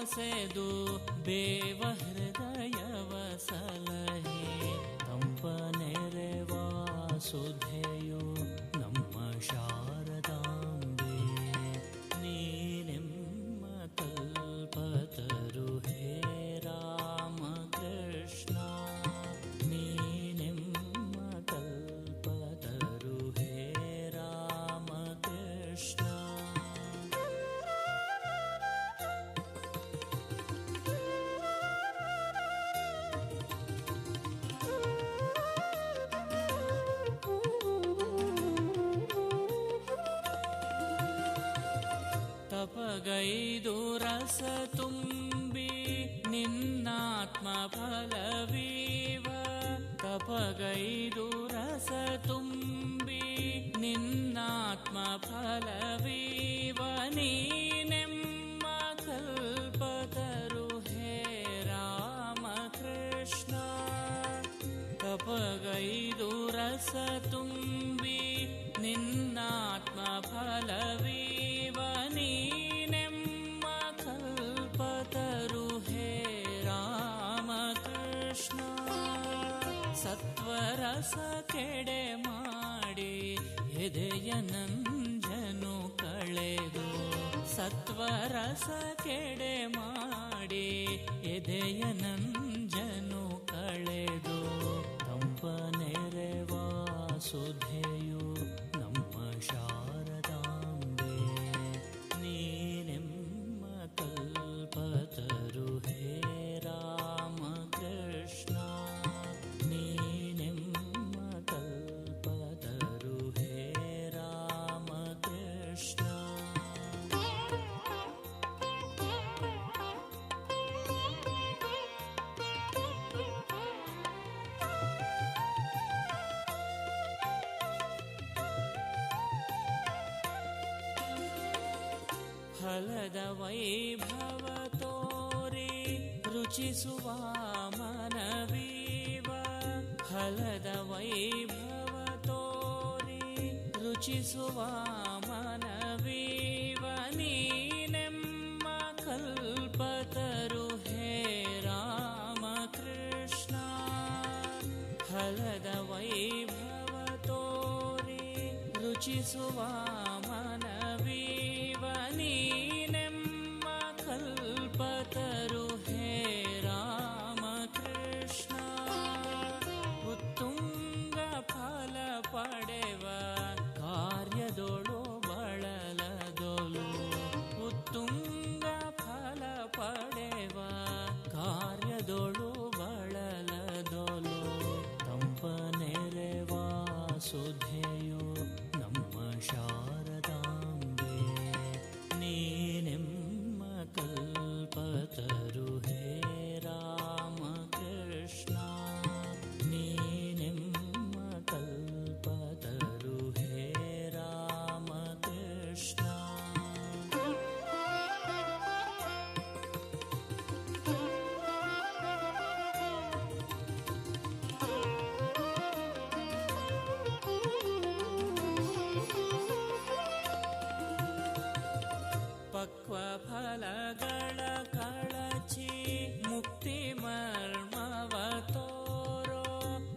ಹೊಸೆದು ಬೇವ ಹೃದಯವ ಸಲಹೆ ತಂಪ ನೆರೆವ ಸುಧೆಯು ನಮ್ಮ ಶಾರದಾಂಬೆ. ನೀನೆಮ್ಮ ಕಲ್ಪತರು ಹೇ ರಾಮ ಕೃಷ್ಣ, ನೀನೆಮ್ಮ ಕಲ್ಪತರು ಹೇ ರಾಮ ಕೃಷ್ಣ. ತಪಗೈದು ರಸ ತುಂಬಿ ನಿನ್ನಾತ್ಮ ಫಲವೀವ, ತಪಗೈದು ರಸ ತುಂಬಿ ನಿನ್ನಾತ್ಮ ಫಲವೀವ. ನೀನೆಮ್ಮ ಕಲ್ಪತರು ಹೇ ರಾಮ ಕೃಷ್ಣ, ತಪಗೈದು ರಸ ತುಂಬಿ ನಿನ್ನಾತ್ಮ ಫಲವೀವ. ನೀನೆಮ್ಮ ಕಲ್ಪತರು ಹೇ ರಾಮ ಕೃಷ್ಣ. ಸತ್ವರಸ ಕೆಡೆ ಮಾಡಿ ಎದೆಯ ನಂಜನು ಕಳೆದು, ಸತ್ವರಸ ಕೆಡೆ ಮಾಡಿ ಎದೆಯ ನಂಜನು ಕಳೆದು ತಂಪ ನೆರೆವ ಸುಧೆಯು ನಮ್ಮ ಶಾರದಾಂಬೆ. ನೀನೆಮ್ಮ ಕಲ್ಪತರು ಹೇ ರಾಮ ಕೃಷ್ಣ, ನೀನೆಮ್ಮ ಕಲ್ಪತರು ಹೇ ರಾಮ ಕೃಷ್ಣ. ಫಲದ ವೈಭವ ತೋರಿ ರುಚಿಸುವ ಮನವೀವ, ಫಲದ ವೈಭವ ತೋರಿ ರುಚಿಸುವ ಮನವೀವ. ನೀನೆಮ್ಮ ಕಲ್ಪತರು ಹೇ ರಾಮ ಕೃಷ್ಣ, ಫಲದ ವೈಭವ ತೋರಿ ರುಚಿಸುವ ಮನವೀವ. ನೀನೆಮ್ಮ ಕಲ್ಪತರು ಹೇ ರಾಮ ಕೃಷ್ಣ. ಉತ್ತುಂಗ ಫಲ ಪಡೆವ ಕಾರ್ಯದೊಳು ಬಳಲದೊಲು, ಉತ್ತುಂಗ ಫಲ ಪಡೆವ ಕಾರ್ಯದೊಳು ಬಳಲದೊಲು ತಂಪ ನೆರೆವ ಸುಧೆಯು ನಮ್ಮ ಶಾರದಾಂಬೆ. ನೀನೆಮ್ಮ ಕಲ್ಪತರು ಹೇ ರಾಮ ಕೃಷ್ಣ, ನೀನೆಮ್ಮ ಕಲ್ಪತರು ಹೇ ರಾಮ ಕೃಷ್ಣ. ಪಕ್ವ ಫಲಗಳ ಕಳಚಿ ಮುಕ್ತಿ ಮರ್ಮವ ತೋರೋ,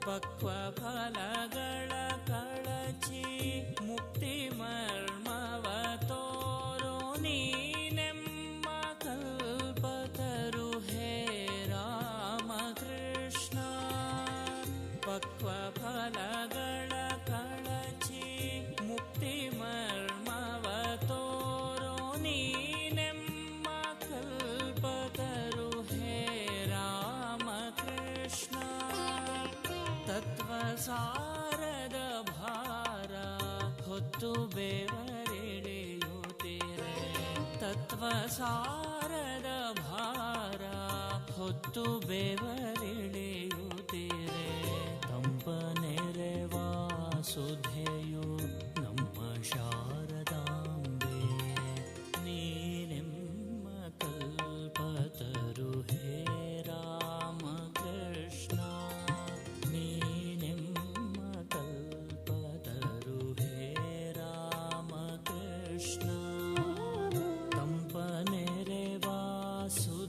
ಪಕ್ವ ಫಲಗಳ ಕಳಚಿ ಮುಕ್ತಿ ಮರ್ಮವ ತೋರೋ. ನೀನೆಮ್ಮ ಕಲ್ಪತರು ಹೇ ರಾಮ ಕೃಷ್ಣ, ಪಕ್ವ ಫಲಗಳ ಕಳಚಿ ಮುಕ್ತಿ ಮರ್ಮವ ತೋರೋ. ನೀನೆಮ್ಮ ಕಲ್ಪತರು ಹೇ ರಾಮ ಕೃಷ್ಣ. ತತ್ವ ಸಾರದ ಭಾರ ಹೊತ್ತು ಬೇವರೆಳೆಯುತ್ತೀರೆ, ತತ್ವ ಸಾರದ ಭಾರ ಹೊತ್ತು ಬೇವರೆಳೆಯುತ್ತೀರೆ ತಂಪ ನೆರೆವ ಸುಧೆಯು ನಮ್ಮ ಶಾರದಾಂಬೆ. ನೀನೆಮ್ಮ ಕಲ್ಪತರು ಹೇ ರಾಮ ಕೃಷ್ಣ, ನೀನೆಮ್ಮ ಕಲ್ಪತರು ಹೇ ರಾಮ ಕೃಷ್ಣ. ತಂಪ ನೆರೆವ ಸುಧೆಯು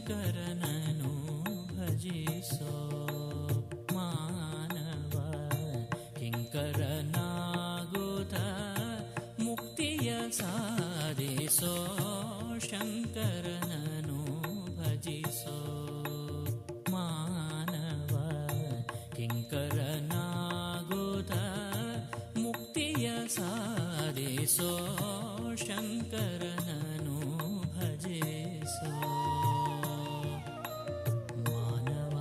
ಶಂಕರನನು ಭಜಿಸೋ ಮಾನವ ಕಿಂಕರನಾಗುತ್ತ ಮುಕ್ತಿಯ ಸಾಧಿಸೋ ಶಂಕರನನು ಭಜಿಸೋ ಮಾನವ ಕಿಂಕರನಾಗುತ್ತ ಮುಕ್ತಿಯ ಸಾಧಿಸೋ ಶಂಕರನನು ಭಜಿಸೋ ಮಾನವ.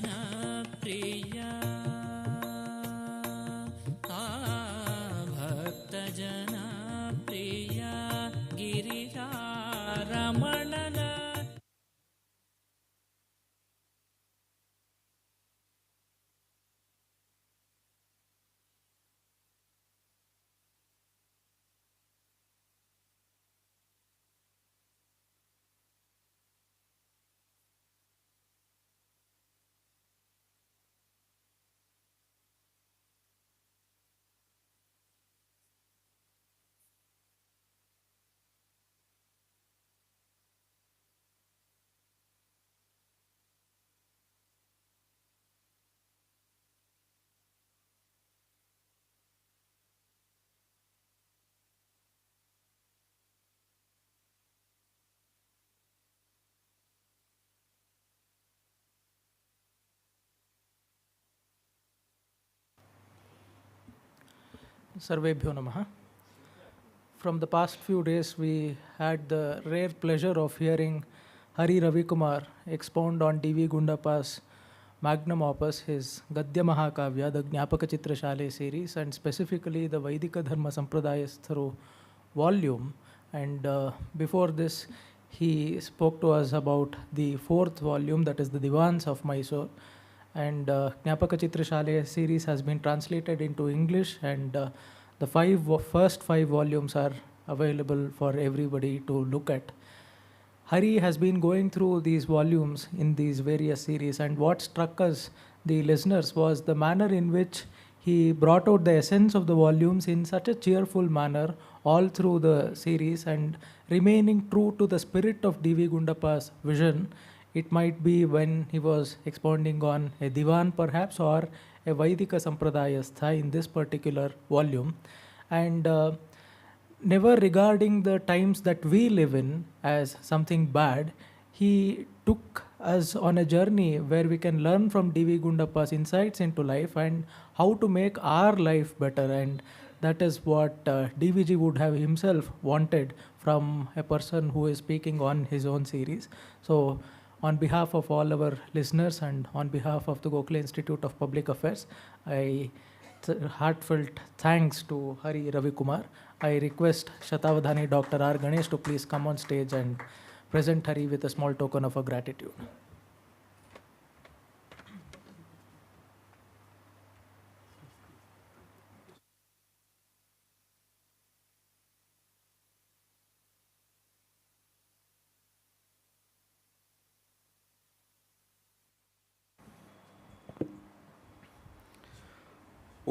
ಭಕ್ತಜನಪ್ರಿಯ ಭಕ್ತಜನಪ್ರಿಯ ಗಿರಿಜಾರಮಣನ Sarvebhyo Namaha. From the past few days, we had the rare pleasure of hearing Hari Ravikumar expound on D.V. Gundapa's magnum opus, his Gadya Mahakavya, the Jnapaka-chitra-shaale series, and specifically the Vaidika Dharma Sampradayastharu volume. And before this, he spoke to us about the fourth volume, that is the Divans of Mysore. And Jnapaka-chitra-shaale series has been translated into English, and the first five volumes are available for everybody to look at. Hari has been going through these volumes in these various series, and what struck us, the listeners, was the manner in which he brought out the essence of the volumes in such a cheerful manner all through the series, and remaining true to the spirit of D.V. Gundapa's vision. It might be when he was expounding on a Divan perhaps, or a Vaidika Sampradayastha in this particular volume. And never regarding the times that we live in as something bad, he took us on a journey where we can learn from D.V. Gundapa's insights into life and how to make our life better. And that is what DVG would have himself wanted from a person who is speaking on his own series. So, on behalf of all our listeners and on behalf of the Gokhale Institute of Public Affairs, I heartfelt thanks to Hari Ravikumar. I request Shatavadhani Dr. R. Ganesh to please come on stage and present Hari with a small token of our gratitude.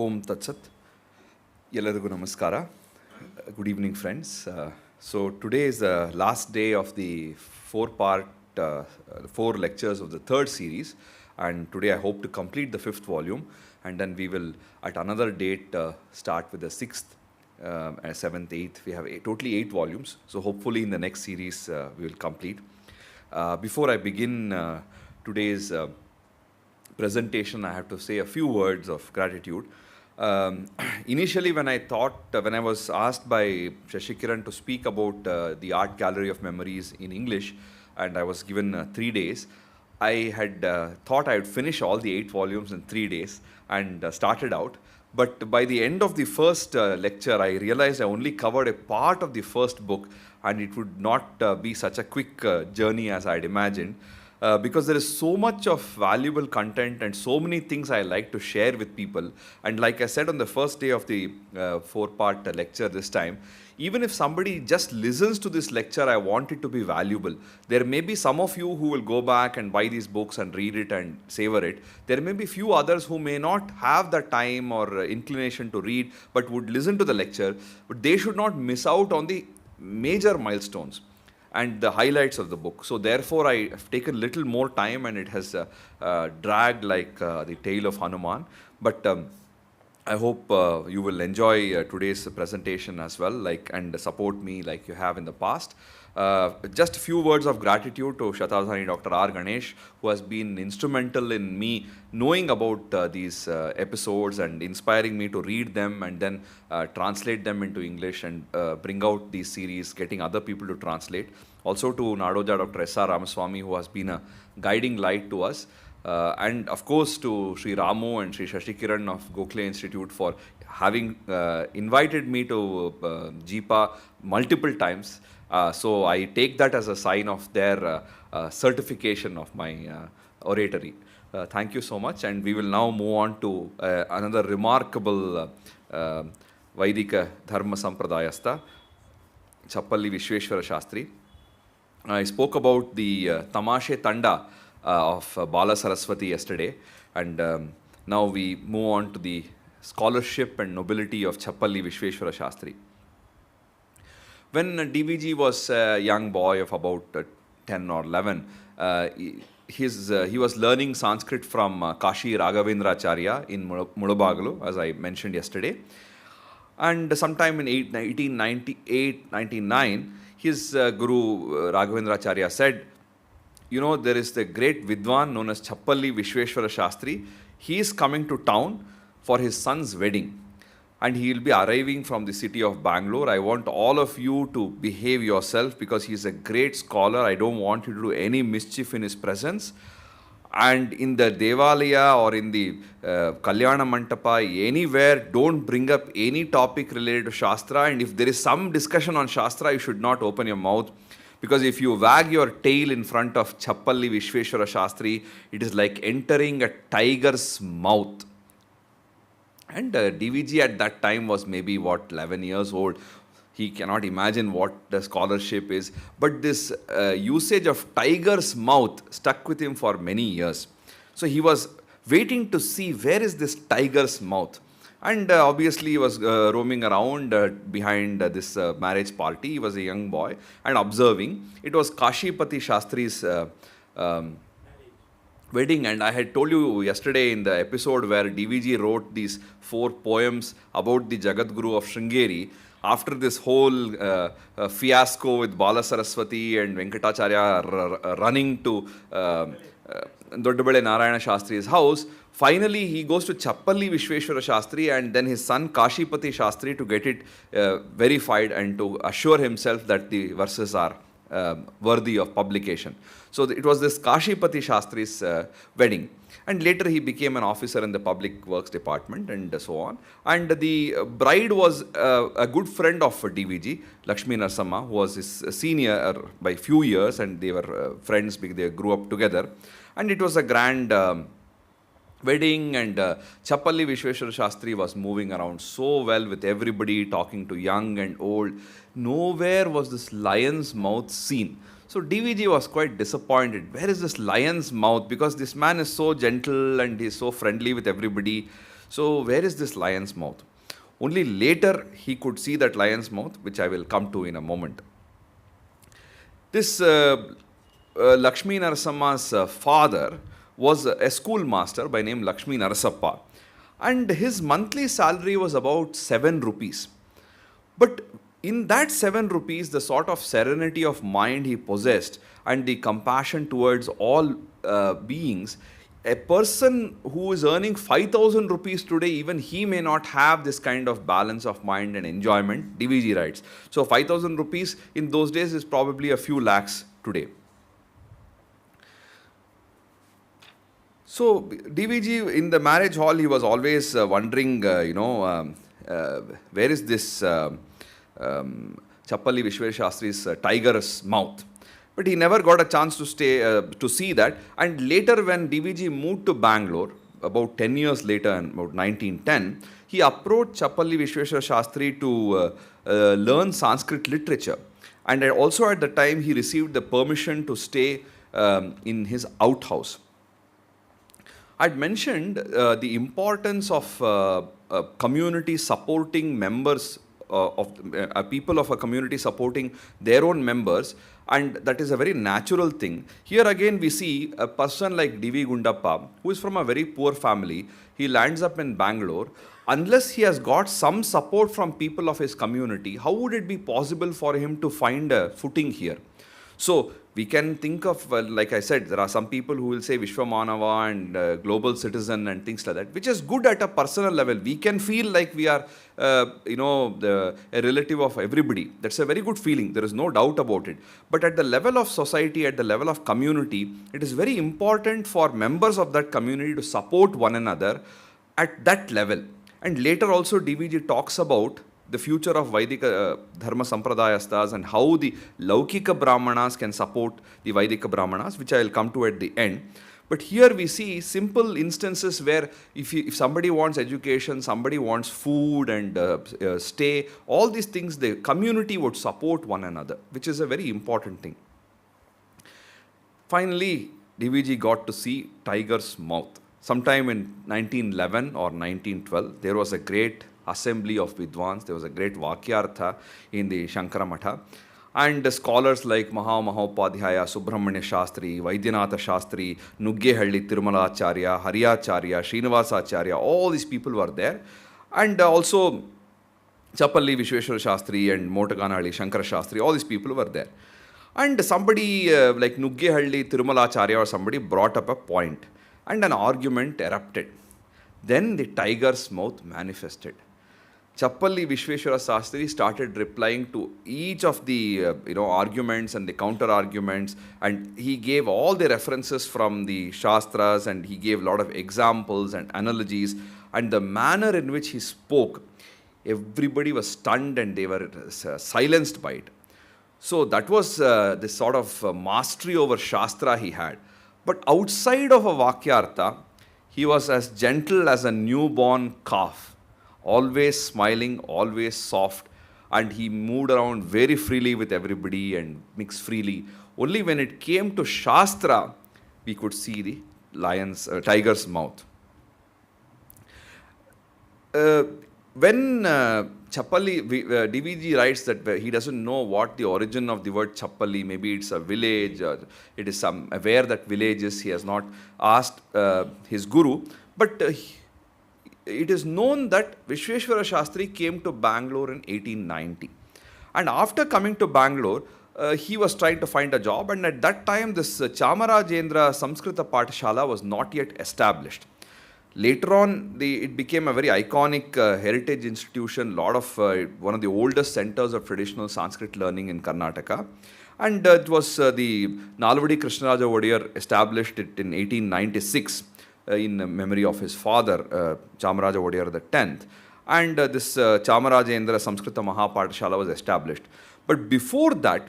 Om Tat Sat. Yellarigu Namaskara. Good evening, friends. So today is the last day of the four lectures of the third series, and today I hope to complete the fifth volume, and then we will at another date start with the sixth, seventh, eighth. We have totally 8 volumes, so hopefully in the next series we will complete. Before I begin today's presentation, I have to say a few words of gratitude. Initially, when I was asked by Shashikiran to speak about the Art Gallery of Memories in English, and I was given 3 days, I had thought I would finish all the 8 volumes in 3 days and started out. But by the end of the first lecture, I realized I only covered a part of the first book, and it would not be such a quick journey as I had imagined. Because there is so much of valuable content and so many things I like to share with people. And like I said on the first day of the 4-part lecture this time, even if somebody just listens to this lecture, I want it to be valuable. There may be some of you who will go back and buy these books and read it and savor it. There may be few others who may not have the time or inclination to read, but would listen to the lecture. But they should not miss out on the major milestones and the highlights of the book. So therefore, I have taken little more time, and it has dragged like the tale of Hanuman. But I hope you will enjoy today's presentation as well, and support me like you have in the past. Just a few words of gratitude to Shatasthani Dr. R. Ganesh, who has been instrumental in me knowing about these episodes and inspiring me to read them and then translate them into English and bring out these series, getting other people to translate. Also to Nadoja Dr. S. R. Ramaswamy, who has been a guiding light to us. And of course to Sri Ramu and Sri Shashikiran of Gokhale Institute for having invited me to JIPA multiple times. So I take that as a sign of their certification of my oratory. Thank you so much, and we will now move on to another remarkable Vaidika Dharma Sampradayastha, Chappalli Vishweshwara Shastri. I spoke about the Tamashe Tanda of Bala Saraswati yesterday, and now we move on to the scholarship and nobility of Chappalli Vishweshwara Shastri. When DVG was a young boy of about 10 or 11, he was learning Sanskrit from Kashi Raghavendracharya in Mulabagalu, as I mentioned yesterday. And sometime in 1898-99, his Guru Raghavendracharya said, you know, there is the great Vidwan known as Chappalli Vishweshwara Shastri. He is coming to town for his son's wedding, and he will be arriving from the city of Bengaluru. I want all of you to behave yourself because he is a great scholar. I don't want you to do any mischief in his presence. And in the Devalaya or in the Kalyana Mantapa, anywhere, don't bring up any topic related to Shastra. And if there is some discussion on Shastra, you should not open your mouth. Because if you wag your tail in front of Chappalli Vishweshwara Shastri, it is like entering a tiger's mouth. And DVG at that time was maybe, 11 years old. He cannot imagine what the scholarship is. But this usage of tiger's mouth stuck with him for many years. So he was waiting to see where is this tiger's mouth. And obviously he was roaming around behind this marriage party. He was a young boy and observing. It was Kashipati Shastri's wedding, and I had told you yesterday in the episode where DVG wrote these 4 poems about the Jagadguru of Sringeri. After this whole fiasco with Bala Saraswati and Venkatacharya running to Doddabale Narayana Shastri's house, finally he goes to Chappalli Vishweshwara Shastri and then his son Kashipati Shastri to get it verified and to assure himself that the verses are worthy of publication. So it was this Kashipati Shastri's wedding. And later he became an officer in the public works department and so on. And the bride was a good friend of DVG, Lakshmi Narasimha, who was his senior by few years, and they were friends because they grew up together. And it was a grand wedding, and Chappalli Vishweshwara Shastri was moving around so well with everybody, talking to young and old. Nowhere was this lion's mouth seen. So DVG was quite disappointed. Where is this lion's mouth? Because this man is so gentle and he's so friendly with everybody. So where is this lion's mouth? Only later he could see that lion's mouth, which I will come to in a moment. This Lakshmi Narasimha's father was a schoolmaster by name Lakshmi Narasappa, and his monthly salary was about 7 rupees. But in that 7 rupees, the sort of serenity of mind he possessed and the compassion towards all beings, a person who is earning 5,000 rupees today, even he may not have this kind of balance of mind and enjoyment, DVG writes. So 5,000 rupees in those days is probably a few lakhs today. So DVG in the marriage hall, he was always wondering, where is this Chappalli Vishweshwara Shastri's tiger's mouth? But he never got a chance to to see that. And later when DVG moved to Bangalore, about 10 years later, in about 1910, he approached Chappalli Vishweshwara Shastri to learn Sanskrit literature. And also at the time, he received the permission to stay in his outhouse. I'd mentioned the importance of community supporting members of people of a community supporting their own members, and that is a very natural thing. Here again we see a person like D.V. Gundappa, who is from a very poor family. He lands up in Bangalore. Unless he has got some support from people of his community, how would it be possible for him to find a footing here? So we can think of, like I said, there are some people who will say Vishwamanava and global citizen and things like that, which is good at a personal level. We can feel like we are, a relative of everybody. That's a very good feeling. There is no doubt about it. But at the level of society, at the level of community, it is very important for members of that community to support one another at that level. And later also DVG talks about the future of Vaidika Dharma Sampradayastas and how the Laukika Brahmanas can support the Vaidika Brahmanas, which I will come to at the end. But here we see simple instances where if somebody wants education, somebody wants food and stay, all these things, the community would support one another, which is a very important thing. Finally, DVG got to see tiger's mouth. Sometime in 1911 or 1912, there was a great assembly of Vidwans. There was a great Vakyartha in the Shankara Matha. And scholars like Mahopadhyaya, Subramanya Shastri, Vaidyanatha Shastri, Nuggehalli Tirumalacharya, Hariyacharya, Srinivasacharya, all these people were there. And also Chappalli Vishweshwara Shastri and Motaganalli Shankara Shastri, all these people were there. And somebody like Nuggehalli Tirumalacharya or somebody brought up a point and an argument erupted. Then the tiger's mouth manifested. Chappalli Vishweshwara Shastri started replying to each of the arguments and the counter arguments, and he gave all the references from the Shastras, and he gave a lot of examples and analogies, and the manner in which he spoke, everybody was stunned and they were silenced by it. So that was the sort of mastery over Shastra he had. But outside of a Vakyartha, he was as gentle as a newborn calf, always smiling, always soft, and he moved around very freely with everybody and mixed freely. Only when it came to Shastra, we could see the tiger's mouth. When Chappalli, DVG writes that he doesn't know what the origin of the word Chappalli, maybe it's a village, or it is some where that village is, he has not asked his guru, but it is known that Vishweshwara Shastri came to Bangalore in 1890. And after coming to Bangalore, he was trying to find a job, and at that time this Chamarajendra Samskrita Pathshala was not yet established. Later on, it became a very iconic heritage institution, one of the oldest centers of traditional Sanskrit learning in Karnataka. And it was the Nalvadi Krishnaraja Wadiyar established it in 1896 in memory of his father, Chamaraja Wadiyar X. And this Chamarajendra Samskrita Mahapathshala was established. But before that,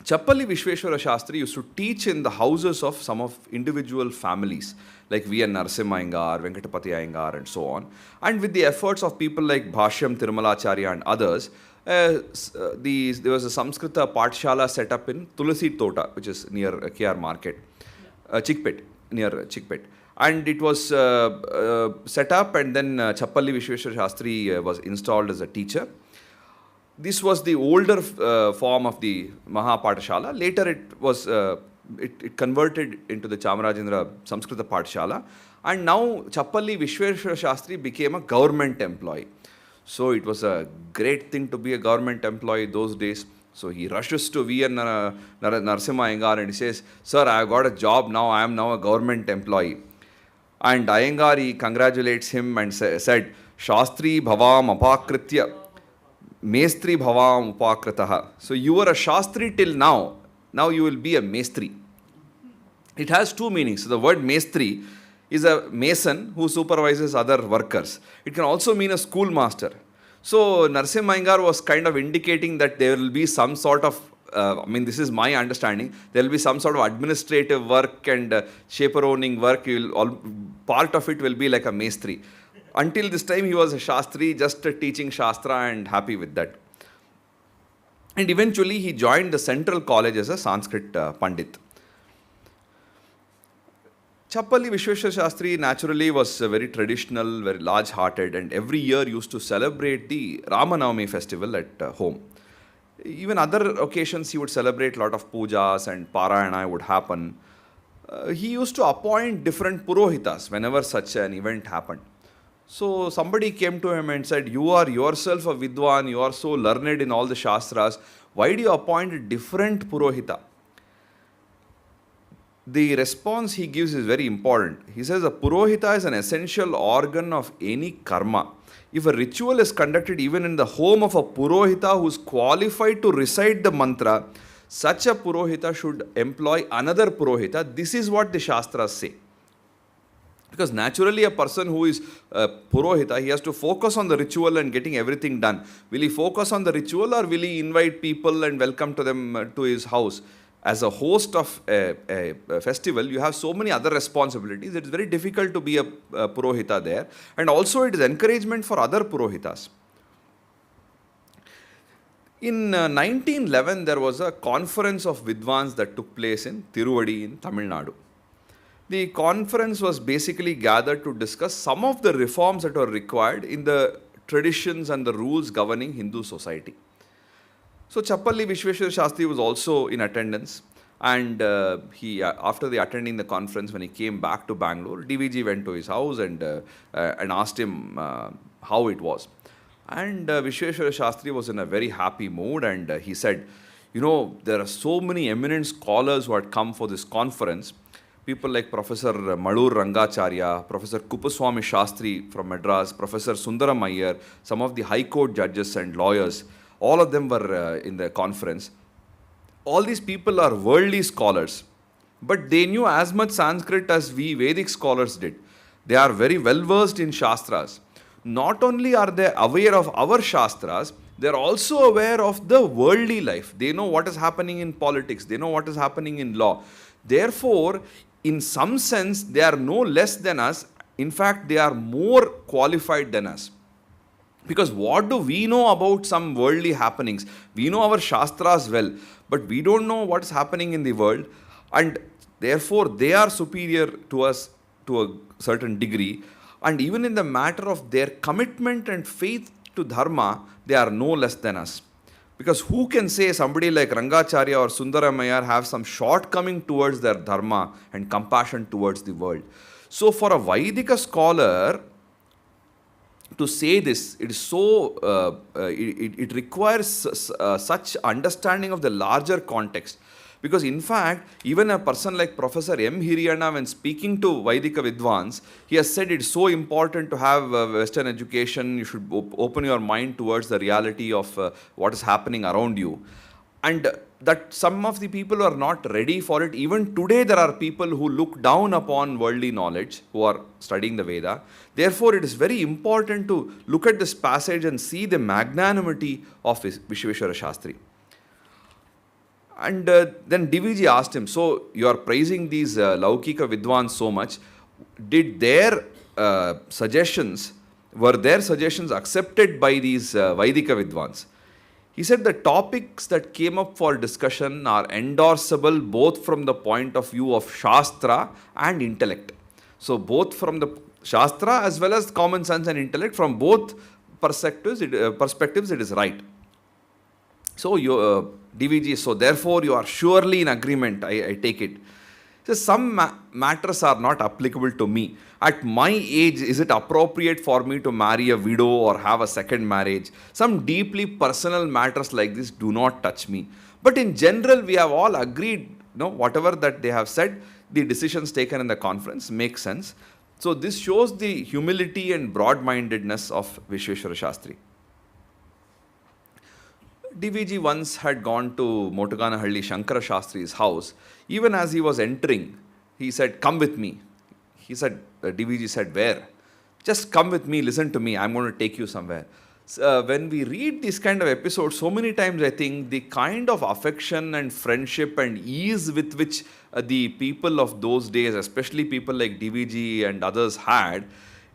Chappalli Vishweshwara Shastri used to teach in the houses of some of individual families like V.N. Narasimha Venkatapati Iyengar and so on. And with the efforts of people like Bhashyam Tirumalacharya and others, there was a Samskrita Pathshala set up in Tulasi Tota, which is near KR Market, Chickpet, near Chickpet. And it was set up, and then Chappalli Vishweshwara Shastri was installed as a teacher. This was the older form of the Mahapathshala. Later it was it converted into the Chamarajendra Samskrita Pathshala, and now Chappalli Vishweshwara Shastri became a government employee. So it was a great thing to be a government employee those days. So he rushes to V. N. Narasimha Iyengar and he says, "Sir, I have got a job now. I am now a government employee." And Iyengar, he congratulates him and said, "Shastri bhavam apakritya, mestri bhavam upakritaha." So you were a Shastri till now. Now you will be a mestri. It has two meanings. So the word mestri is a mason who supervises other workers. It can also mean a schoolmaster. So Narasimha Iyengar was kind of indicating that there will be some sort of, this is my understanding, there will be some sort of administrative work and chaperoning work. Part of it will be like a mestri. Until this time he was a Shastri, just teaching Shastra and happy with that. And eventually he joined the Central College as a Sanskrit Pandit. Chappalli Vishweshwar Shastri naturally was very traditional, very large-hearted, and every year used to celebrate the Ramanavami festival at home. Even other occasions he would celebrate a lot of pujas and parayana would happen. He used to appoint different purohitas whenever such an event happened. So somebody came to him and said, "You are yourself a Vidwan, you are so learned in all the Shastras, why do you appoint a different purohita?" The response he gives is very important. He says, "A purohita is an essential organ of any karma. If a ritual is conducted even in the home of a purohita who is qualified to recite the mantra, such a purohita should employ another purohita." This is what the Shastras say. Because naturally a person who is a purohita, he has to focus on the ritual and getting everything done. Will he focus on the ritual or will he invite people and welcome to them to his house? As a host of a festival, you have so many other responsibilities. It is very difficult to be a purohita there. And also it is encouragement for other purohitas. In 1911, there was a conference of Vidwans that took place in Tiruvadi in Tamil Nadu. The conference was basically gathered to discuss some of the reforms that were required in the traditions and the rules governing Hindu society. So Chappalli Vishweshwar Shastri was also in attendance, and he, after attending the conference, when he came back to Bangalore, DVG went to his house and asked him how it was. And Vishweshwar Shastri was in a very happy mood, and he said, there are so many eminent scholars who had come for this conference. People like Professor Malur Rangacharya, Professor Kuppaswamy Shastri from Madras, Professor Sundaram Iyer, some of the High Court judges and lawyers. All of them were in the conference. All these people are worldly scholars, but they knew as much Sanskrit as we Vedic scholars did. They are very well versed in Shastras. Not only are they aware of our Shastras, they are also aware of the worldly life. They know what is happening in politics. They know what is happening in law. Therefore, in some sense, they are no less than us. In fact, they are more qualified than us. Because what do we know about some worldly happenings? We know our Shastras well, but we don't know what is happening in the world, and therefore they are superior to us to a certain degree. And even in the matter of their commitment and faith to Dharma, they are no less than us. Because who can say somebody like Rangacharya or Sundaram have some shortcoming towards their Dharma and compassion towards the world? So for a Vaidika scholar, to say this, it is so, it requires such understanding of the larger context. Because in fact, even a person like Professor M. Hiriyana, when speaking to Vaidika Vidwans, he has said it's so important to have Western education. You should open your mind towards the reality of what is happening around you. And that some of the people are not ready for it. Even today, there are people who look down upon worldly knowledge, who are studying the Veda. Therefore, it is very important to look at this passage and see the magnanimity of Vishweshwara Shastri. And then DVG asked him, "So you are praising these Laukika Vidwans so much. Did their suggestions, were their suggestions accepted by these Vaidika Vidwans?" He said the topics that came up for discussion are endorsable both from the point of view of Shastra and intellect. So both from the Shastra as well as common sense and intellect, from both perspectives, it is right. So DVG, so therefore you are surely in agreement, I take it. So some matters are not applicable to me. At my age, is it appropriate for me to marry a widow or have a second marriage? Some deeply personal matters like this do not touch me. But in general, we have all agreed, whatever that they have said, the decisions taken in the conference make sense. So this shows the humility and broad-mindedness of Vishweshwara Shastri. DVG once had gone to Motuganahalli Shankara Shastri's house. Even as he was entering, he said, "Come with me." He said, DVG said, "Where?" "Just come with me, listen to me, I'm going to take you somewhere." When we read these kind of episodes, so many times I think the kind of affection and friendship and ease with which the people of those days, especially people like DVG and others had,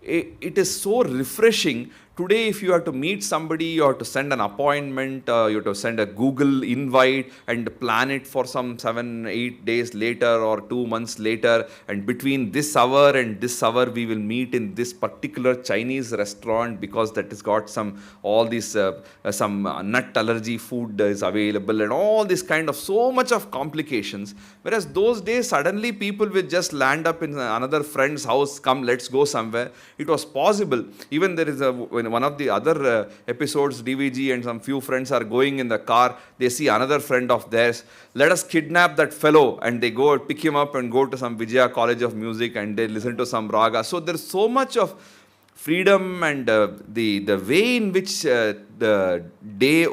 it is so refreshing. Today, if you have to meet somebody, you have to send an appointment, you have to send a Google invite and plan it for some 7-8 days later or 2 months later. And between this hour and this hour, we will meet in this particular Chinese restaurant because that has got some nut allergy food is available and all this kind of so much of complications. Whereas those days, suddenly people will just land up in another friend's house, come, let's go somewhere. It was possible. Even there is one of the other episodes, DVG and some few friends are going in the car, they see another friend of theirs, let us kidnap that fellow, and they go pick him up and go to some Vijaya College of Music and they listen to some raga. So there's so much of freedom and the way in which the day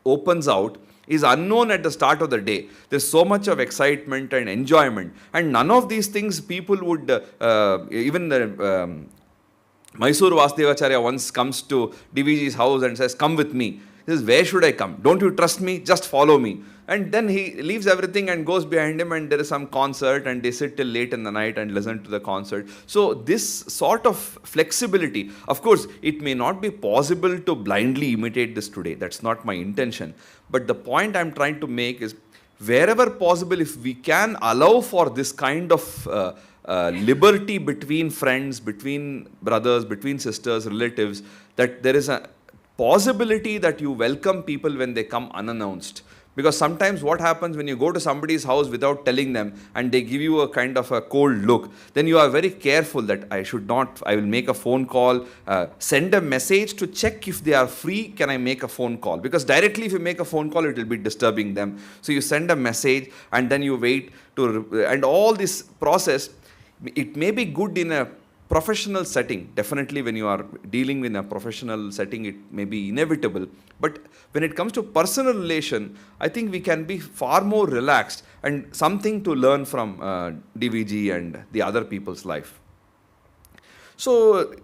opens out is unknown at the start of the day. There's so much of excitement and enjoyment, and none of these things people would even the Mysore Vasudevacharya once comes to DVG's house and says, "Come with me." He says, "Where should I come? Don't you trust me? Just follow me." And then he leaves everything and goes behind him, and there is some concert and they sit till late in the night and listen to the concert. So this sort of flexibility, of course, it may not be possible to blindly imitate this today. That's not my intention. But the point I'm trying to make is, wherever possible, if we can allow for this kind of liberty between friends, between brothers, between sisters, relatives, that there is a possibility that you welcome people when they come unannounced. Because sometimes what happens when you go to somebody's house without telling them and they give you a kind of a cold look, then you are very careful that I will make a phone call, send a message to check if they are free, can I make a phone call? Because directly if you make a phone call, it will be disturbing them. So you send a message and then you wait and all this process. It may be good in a professional setting. Definitely when you are dealing in a professional setting, it may be inevitable. But when it comes to personal relation, I think we can be far more relaxed, and something to learn from DVG and the other people's life. So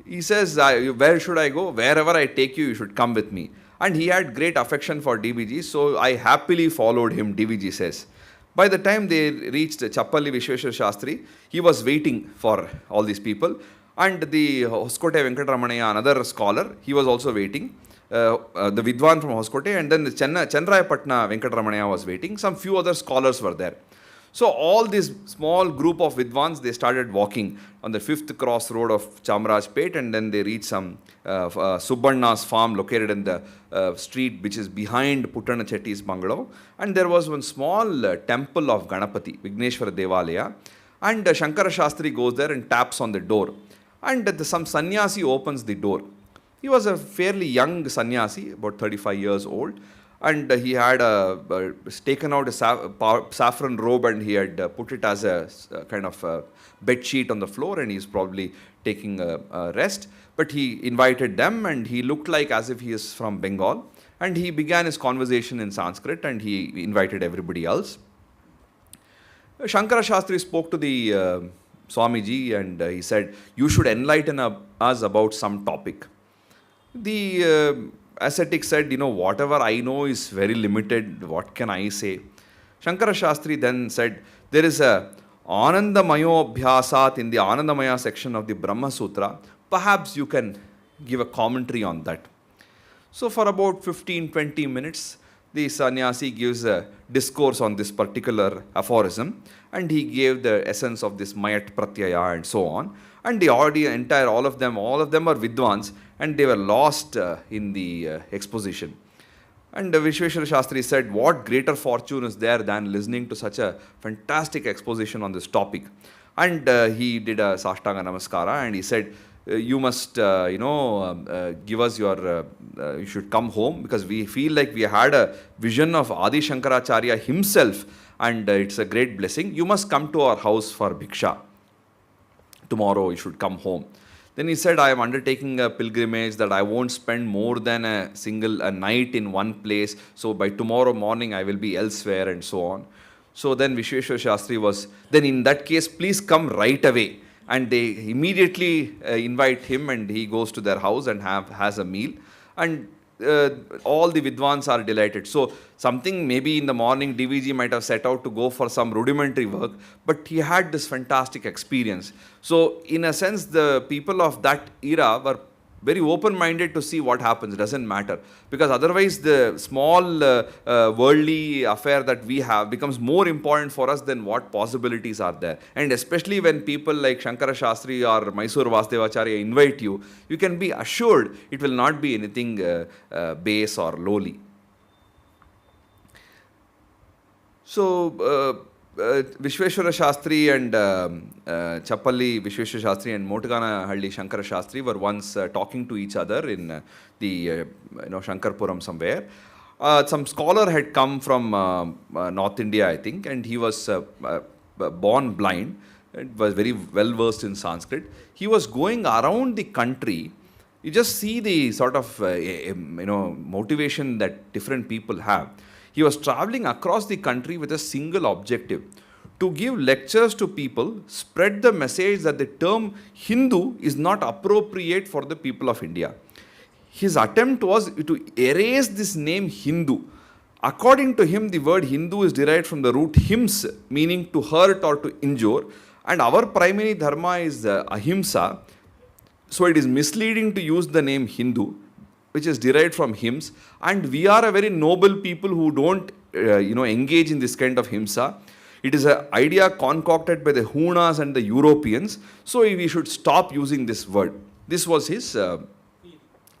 he says, "Where should I go? Wherever I take you, you should come with me." And he had great affection for DVG, so I happily followed him, DVG says. By the time they reached Chappalli Vishweshwara Shastri, he was waiting for all these people. And the Hoskote Venkataramanaya, another scholar, he was also waiting. The Vidwan from Hoskote, and then the Chandrayapatna Venkataramanaya was waiting. Some few other scholars were there. So all this small group of Vidwans, they started walking on the 5th crossroad of Chamarajpet, and then they reached some Subbanna's farm located in the street which is behind Puttana Chetty's bungalow. And there was one small temple of Ganapati, Vigneshwara Devalaya. And Shankara Shastri goes there and taps on the door. And some sannyasi opens the door. He was a fairly young sannyasi, about 35 years old. And he had taken out a saffron robe and he had put it as a kind of bed sheet on the floor, and he's probably taking a rest. But he invited them, and he looked like as if he is from Bengal. And he began his conversation in Sanskrit, and he invited everybody else. Shankara Shastri spoke to the Swamiji, and he said, "You should enlighten us about some topic." The ascetic said, "Whatever I know is very limited. What can I say?" Shankara Shastri then said, "There is a Anandamayo Abhyasat in the Anandamaya section of the Brahma Sutra. Perhaps you can give a commentary on that." So for about 15-20 minutes, the sannyasi gives a discourse on this particular aphorism, and he gave the essence of this Mayat Pratyaya and so on. And the audience, all of them are Vidwans, and they were lost in the exposition. And Vishweshwara Shastri said, what greater fortune is there than listening to such a fantastic exposition on this topic? And he did a Sashtanga Namaskara and he said, you must, give us your, you should come home, because we feel like we had a vision of Adi Shankaracharya himself, and it's a great blessing. You must come to our house for Bhiksha. Tomorrow you should come home. Then he said, I am undertaking a pilgrimage that I won't spend more than a night in one place. So by tomorrow morning I will be elsewhere, and so on. So then Vishweshwara Shastri was, then in that case, please come right away. And they immediately invite him, and he goes to their house and has a meal. And all the Vidwans are delighted. So something maybe in the morning DVG might have set out to go for some rudimentary work, but he had this fantastic experience. So in a sense, the people of that era were very open-minded to see what happens. It doesn't matter, because otherwise the small worldly affair that we have becomes more important for us than what possibilities are there. And especially when people like Shankara Shastri or Mysore Vasudevacharya invite you, you can be assured it will not be anything base or lowly. So Vishweshwara Shastri and Chappalli Vishweshwara Shastri and Motaganahalli Shankara Shastri were once talking to each other in the Shankarpuram somewhere. Some scholar had come from North India, I think, and he was born blind. It was very well versed in Sanskrit. He was going around the country. You just see the sort of motivation that different people have. He was traveling across the country with a single objective: to give lectures to people, spread the message that the term Hindu is not appropriate for the people of India. His attempt was to erase this name Hindu. According to him, the word Hindu is derived from the root hims, meaning to hurt or to injure, and our primary dharma is ahimsa. So it is misleading to use the name Hindu, which is derived from hymns, and we are a very noble people who don't engage in this kind of himsa. It is an idea concocted by the Hunas and the Europeans, so we should stop using this word. This was his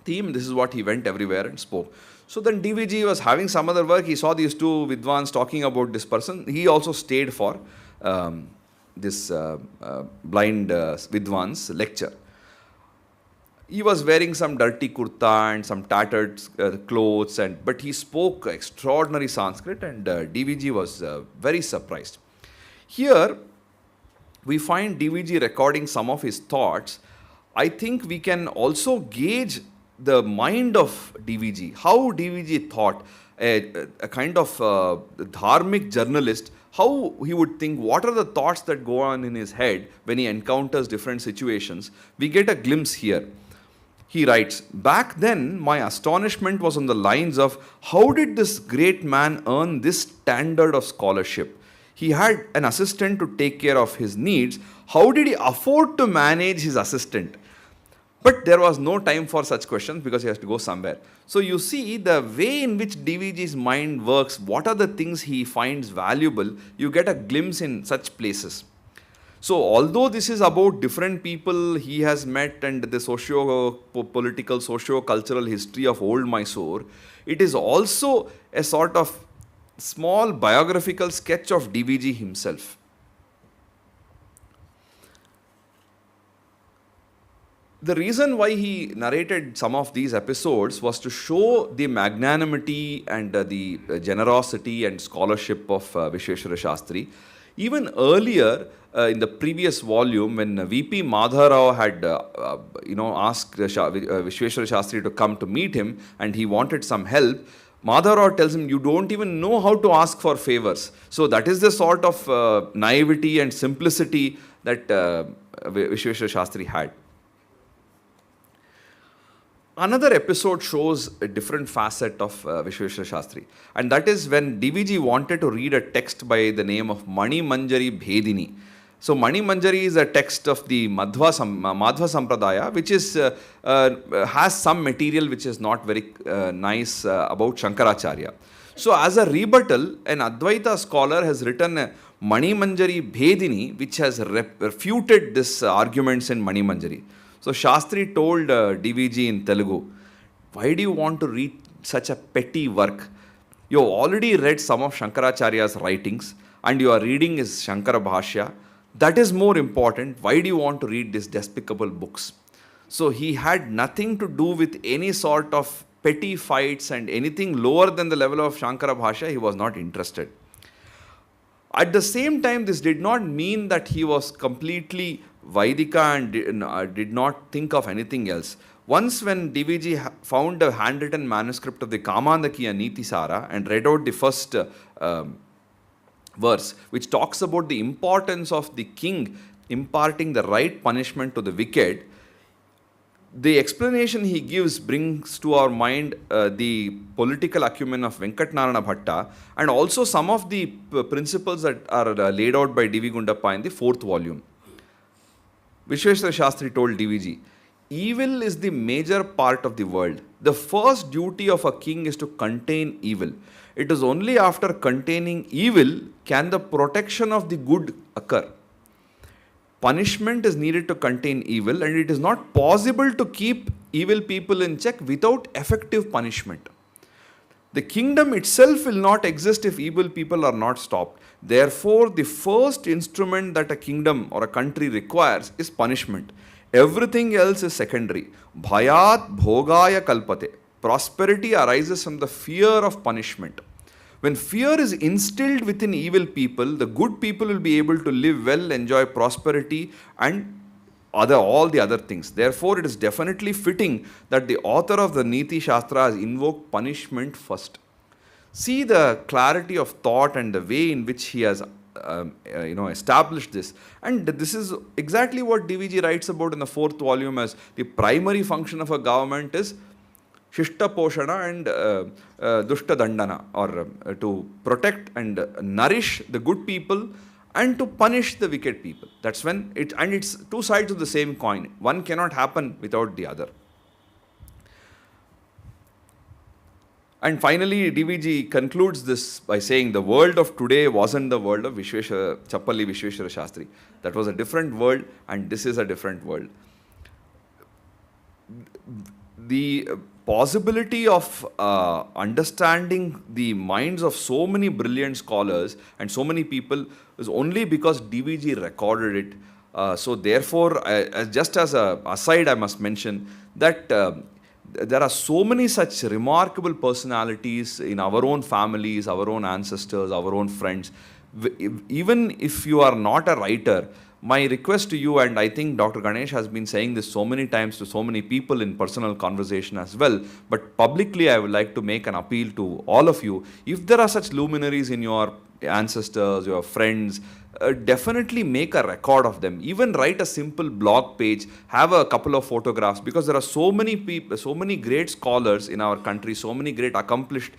theme. This is what he went everywhere and spoke. So then DVG was having some other work. He saw these two Vidwans talking about this person. He also stayed for this blind Vidwan's lecture. He was wearing some dirty kurta and some tattered clothes, but he spoke extraordinary Sanskrit, and DVG was very surprised. Here, we find DVG recording some of his thoughts. I think we can also gauge the mind of DVG, how DVG thought, a kind of dharmic journalist, how he would think, what are the thoughts that go on in his head when he encounters different situations. We get a glimpse here. He writes, back then, my astonishment was on the lines of, how did this great man earn this standard of scholarship? He had an assistant to take care of his needs. How did he afford to manage his assistant? But there was no time for such questions because he has to go somewhere. So you see the way in which DVG's mind works, what are the things he finds valuable, you get a glimpse in such places. So although this is about different people he has met and the socio-political, socio-cultural history of old Mysore, it is also a sort of small biographical sketch of DVG himself. The reason why he narrated some of these episodes was to show the magnanimity and the generosity and scholarship of Vishweshwara Shastri. Even earlier, in the previous volume, when VP Madharao had asked Vishweshwara Shastri to come to meet him and he wanted some help, Madharao tells him, you don't even know how to ask for favors. So that is the sort of naivety and simplicity that Vishweshwara Shastri had. Another episode shows a different facet of Vishweshwara Shastri, and that is when DVG wanted to read a text by the name of Mani Manjari Bhedini. So Mani Manjari is a text of the Madhva Sampradaya, which is has some material which is not very nice about Shankaracharya. So as a rebuttal, an Advaita scholar has written a Mani Manjari Bhedini, which has refuted this arguments in Mani Manjari. So Shastri told DVG in Telugu, why do you want to read such a petty work. You have already read some of Shankaracharya's writings and you are reading his Shankara Bhashya. That is more important. Why do you want to read these despicable books? So he had nothing to do with any sort of petty fights, and anything lower than the level of Shankara Bhashya, he was not interested. At the same time, this did not mean that he was completely Vaidika and did not think of anything else. Once when DVG found a handwritten manuscript of the Kamandakiya Niti Sara and read out the first verse, which talks about the importance of the king imparting the right punishment to the wicked, the explanation he gives brings to our mind the political acumen of Venkatnarana Bhatta, and also some of the principles that are laid out by D.V. Gundappa in the 4th volume. Vishweshwara Shastri told DVG, evil is the major part of the world. The first duty of a king is to contain evil. It is only after containing evil can the protection of the good occur. Punishment is needed to contain evil, and it is not possible to keep evil people in check without effective punishment. The kingdom itself will not exist if evil people are not stopped. Therefore, the first instrument that a kingdom or a country requires is punishment. Everything else is secondary. Bhayat bhogaya kalpate. Prosperity arises from the fear of punishment. When fear is instilled within evil people, the good people will be able to live well, enjoy prosperity and all the other things. Therefore, it is definitely fitting that the author of the Niti Shastra has invoked punishment first. See the clarity of thought and the way in which he has established this. And this is exactly what DVG writes about in the 4th volume as the primary function of a government is Shishta Poshana and Dushta Dandana, or to protect and nourish the good people and to punish the wicked people. That's when it's two sides of the same coin. One cannot happen without the other. And finally, DVG concludes this by saying the world of today wasn't the world of Chappalli Vishweshwara Shastri. That was a different world, and this is a different world. The possibility of understanding the minds of so many brilliant scholars and so many people is only because DVG recorded it. So therefore, just as an aside, I must mention that there are so many such remarkable personalities in our own families, our own ancestors, our own friends. Even if you are not a writer, my request to you, and I think Dr. Ganesh has been saying this so many times to so many people in personal conversation as well, but publicly I would like to make an appeal to all of you. If there are such luminaries in your ancestors, your friends, definitely make a record of them. Even write a simple blog page, have a couple of photographs, because there are so many people, so many great scholars in our country, so many great accomplished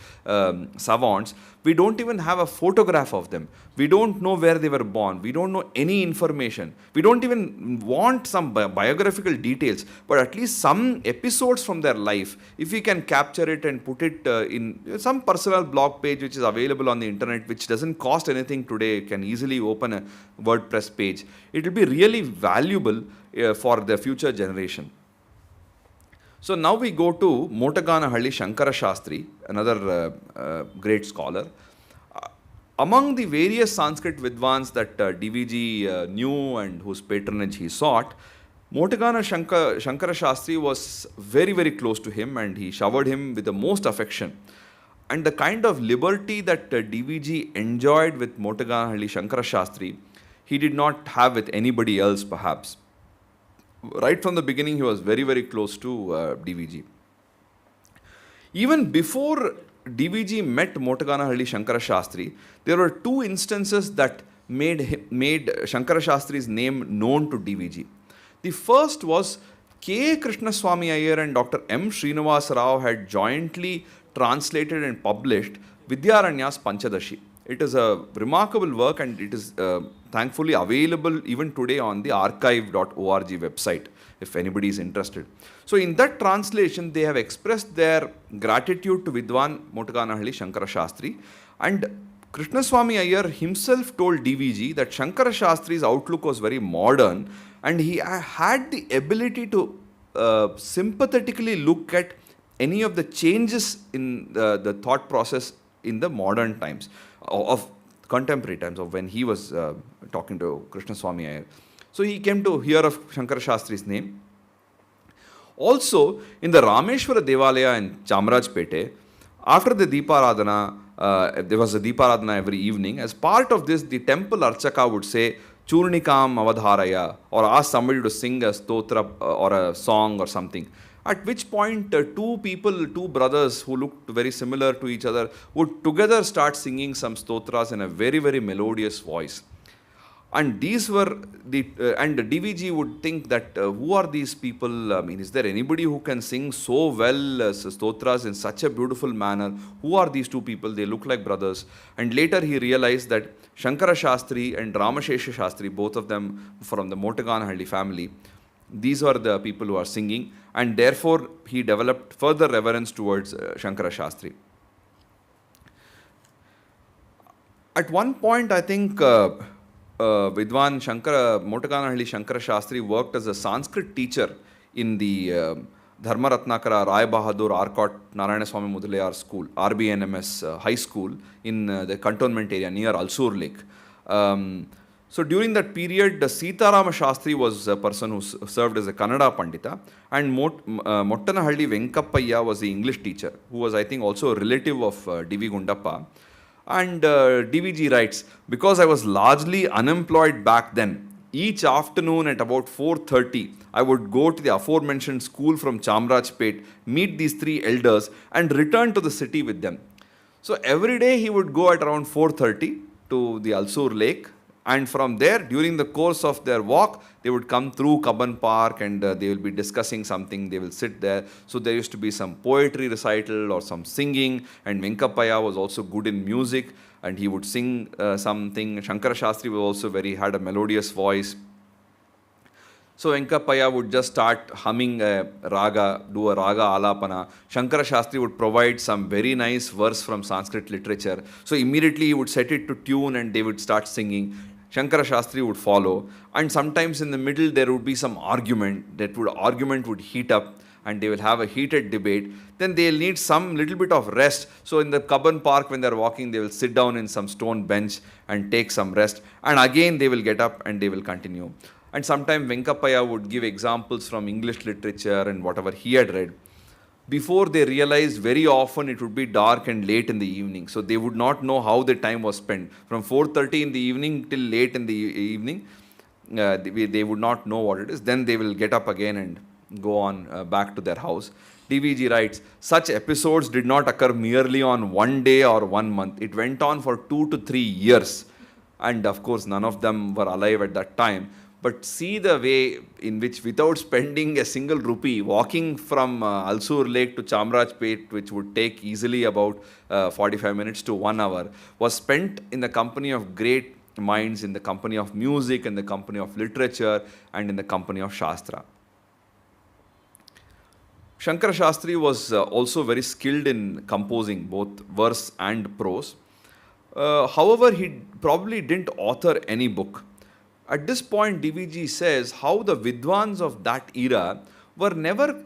savants. We don't even have a photograph of them. We don't know where they were born. We don't know any information. We don't even want some biographical details, but at least some episodes from their life. If we can capture it and put it in some personal blog page which is available on the internet, which doesn't cost anything today, can easily open a WordPress page. It will be really valuable for the future generation. So now we go to Motaganahalli Shankara Shastri, another great scholar. Among the various Sanskrit Vidwans that DVG knew and whose patronage he sought, Motagana Shankara Shastri was very, very close to him, and he showered him with the most affection. And the kind of liberty that DVG enjoyed with Motaganahalli Shankara Shastri, he did not have with anybody else perhaps. Right from the beginning, he was very, very close to DVG. Even before DVG met Motaganahalli Shankara Shastri, there were two instances that made Shankara Shastri's name known to DVG. The first was K. Krishnaswamy Iyer and Dr. M. Srinivas Rao had jointly translated and published Vidyaranya's Panchadashi. It is a remarkable work, and it is thankfully available even today on the archive.org website if anybody is interested. So in that translation, they have expressed their gratitude to Vidwan Motaganahalli Shankara Shastri, and Krishnaswamy Iyer himself told DVG that Shankara Shastri's outlook was very modern, and he had the ability to sympathetically look at any of the changes in the thought process in the modern times, of contemporary times, of when he was talking to Krishna Swami Iyer. So he came to hear of Shankara Shastri's name. Also, in the Rameshwara Devalaya in Chamarajpete, after the Deeparadhana, there was a Deeparadhana every evening. As part of this, the temple Archaka would say, Churnikam Avadharaya, or ask somebody to sing a stotra or a song or something. At which point, two brothers who looked very similar to each other, would together start singing some stotras in a very, very melodious voice. And these were and the DVG would think that who are these people? I mean, is there anybody who can sing so well stotras in such a beautiful manner? Who are these two people? They look like brothers. And later he realized that Shankara Shastri and Ramashesha Shastri, both of them from the Motaganahalli family, these are the people who are singing, and therefore he developed further reverence towards Shankara Shastri. At one point, I think Vidwan Motaganahalli Shankara Shastri worked as a Sanskrit teacher in the Dharmaratnakara Rai Bahadur Arcot Narayana Swami Mudalayar School, RBNMS High School in the cantonment area near Alsur Lake. So during that period, Sitarama Shastri was a person who served as a Kannada Pandita, and Mottanahalli Venkappayya was the English teacher, who was, I think, also a relative of D.V. Gundappa. And DVG writes, because I was largely unemployed back then, each afternoon at about 4:30, I would go to the aforementioned school from Chamarajpet, meet these three elders, and return to the city with them. So every day he would go at around 4:30 to the Alsur Lake, and from there, during the course of their walk, they would come through Kabban Park, and they will be discussing something. They will sit there. So there used to be some poetry recital or some singing, and Venkappayya was also good in music, and he would sing something. Shankara Shastri was also had a melodious voice. So Venkappayya would just start humming a raga, do a raga alapana. Shankara Shastri would provide some very nice verse from Sanskrit literature. So immediately he would set it to tune and they would start singing. Shankara Shastri would follow. And sometimes in the middle there would be some argument. Argument would heat up and they will have a heated debate. Then they'll need some little bit of rest. So in the Kabban Park when they're walking, they will sit down in some stone bench and take some rest. And again they will get up and they will continue. And sometimes Venkappayya would give examples from English literature and whatever he had read. Before they realized, very often it would be dark and late in the evening. So they would not know how the time was spent. From 4:30 in the evening till late in the evening, they would not know what it is. Then they will get up again and go on back to their house. DVG writes, such episodes did not occur merely on one day or 1 month. It went on for 2 to 3 years. And of course, none of them were alive at that time. But see the way in which, without spending a single rupee, walking from Alsur Lake to Chamarajpet, which would take easily about 45 minutes to 1 hour, was spent in the company of great minds, in the company of music, in the company of literature, and in the company of Shastra. Shankara Shastri was also very skilled in composing both verse and prose. However, he probably didn't author any book. At this point, DVG says how the Vidwans of that era were never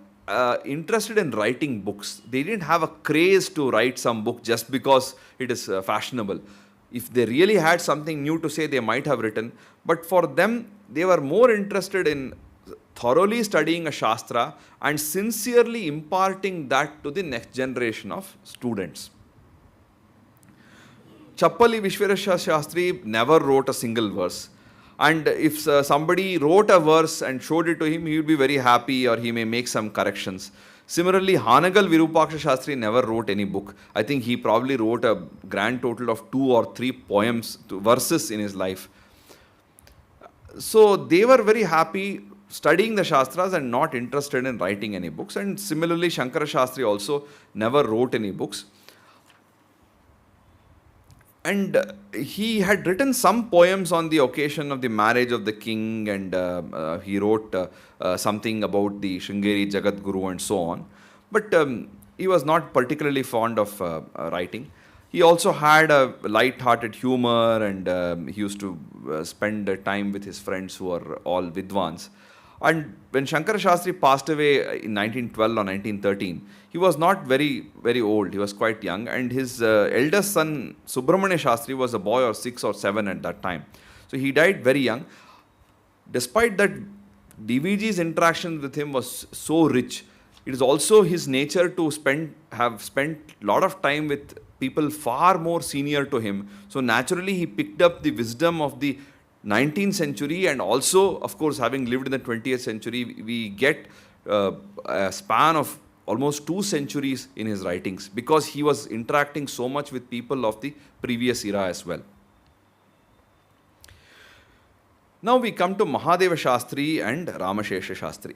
interested in writing books. They didn't have a craze to write some book just because it is fashionable. If they really had something new to say, they might have written. But for them, they were more interested in thoroughly studying a Shastra and sincerely imparting that to the next generation of students. Chappali Vishwarasya Shastri never wrote a single verse. And if somebody wrote a verse and showed it to him, he would be very happy, or he may make some corrections. Similarly, Hanagal Virupaksha Shastri never wrote any book. I think he probably wrote a grand total of 2 or 3 poems, verses in his life. So they were very happy studying the Shastras and not interested in writing any books. And similarly, Shankara Shastri also never wrote any books. And he had written some poems on the occasion of the marriage of the king, and he wrote something about the Sringeri Jagadguru and so on. But he was not particularly fond of writing. He also had a light-hearted humor, and he used to spend time with his friends who are all Vidwans. And when Shankara Shastri passed away in 1912 or 1913, he was not very, very old. He was quite young. And his eldest son, Subramanya Shastri, was a boy or 6 or 7 at that time. So he died very young. Despite that, DVG's interaction with him was so rich. It is also his nature to have spent a lot of time with people far more senior to him. So naturally, he picked up the wisdom of the 19th century, and also, of course, having lived in the 20th century, we get a span of almost 2 centuries in his writings, because he was interacting so much with people of the previous era as well. Now we come to Mahadeva Shastri and Ramashesha Shastri.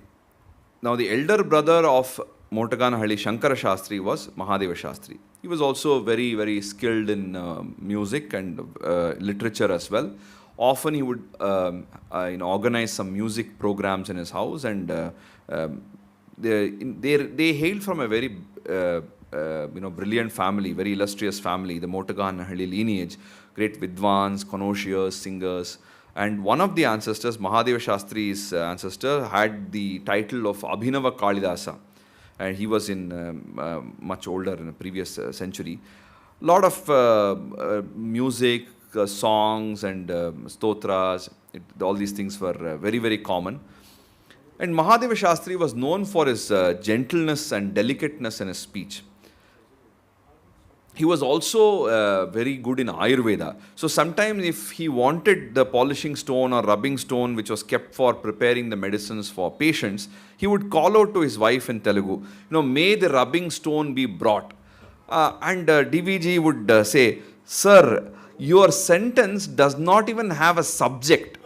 Now the elder brother of Motaganahalli Shankara Shastri was Mahadeva Shastri. He was also very, very skilled in music and literature as well. Often he would organize some music programs in his house, and they hailed from a very brilliant family, very illustrious family, the Motaganahalli lineage, great vidwans, connoisseurs, singers. And one of the ancestors, Mahadeva Shastri's ancestor, had the title of Abhinava Kalidasa. And he was much older in the previous century. A lot of music, songs and stotras, all these things were very, very common. And Mahadeva Shastri was known for his gentleness and delicateness in his speech. He was also very good in Ayurveda. So sometimes if he wanted the polishing stone or rubbing stone, which was kept for preparing the medicines for patients, he would call out to his wife in Telugu, may the rubbing stone be brought. And DVG would say, "Sir, your sentence does not even have a subject."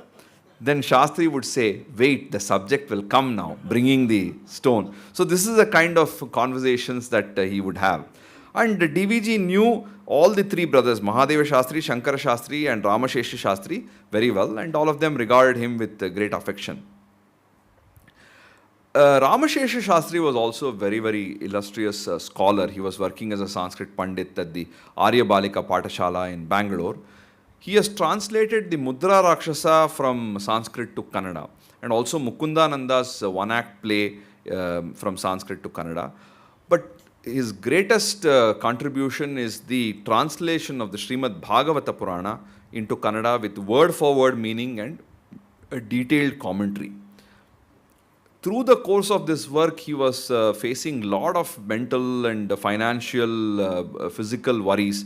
Then Shastri would say, "Wait, the subject will come now, bringing the stone." So this is the kind of conversations that he would have. And DVG knew all the 3 brothers, Mahadeva Shastri, Shankara Shastri and Ramashesha Shastri, very well, and all of them regarded him with great affection. Ramashesha Shastri was also a very, very illustrious scholar. He was working as a Sanskrit Pandit at the Arya Balika Pathashala in Bengaluru. He has translated the Mudra Rakshasa from Sanskrit to Kannada, and also Mukundananda's one-act play from Sanskrit to Kannada. But his greatest contribution is the translation of the Srimad Bhagavata Purana into Kannada with word-for-word meaning and a detailed commentary. Through the course of this work, he was facing a lot of mental and financial, physical worries.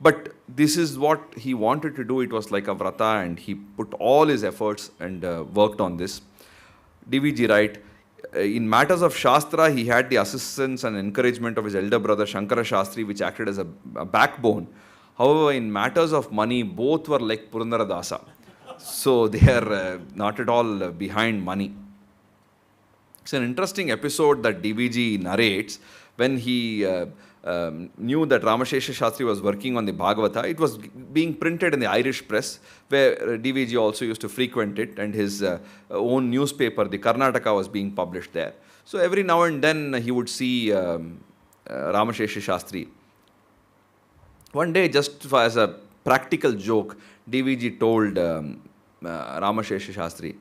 But this is what he wanted to do. It was like a vrata, and he put all his efforts and worked on this. DVG writes, in matters of Shastra, he had the assistance and encouragement of his elder brother Shankara Shastri, which acted as a backbone. However, in matters of money, both were like Purandara Dasa. So they are not at all behind money. It's an interesting episode that DVG narrates. When he knew that Ramashesha Shastri was working on the Bhagavata, it was being printed in the Irish press, where DVG also used to frequent it, and his own newspaper, the Karnataka, was being published there. So every now and then he would see Ramashesha Shastri. One day, just as a practical joke, DVG told Ramashesha Shastri,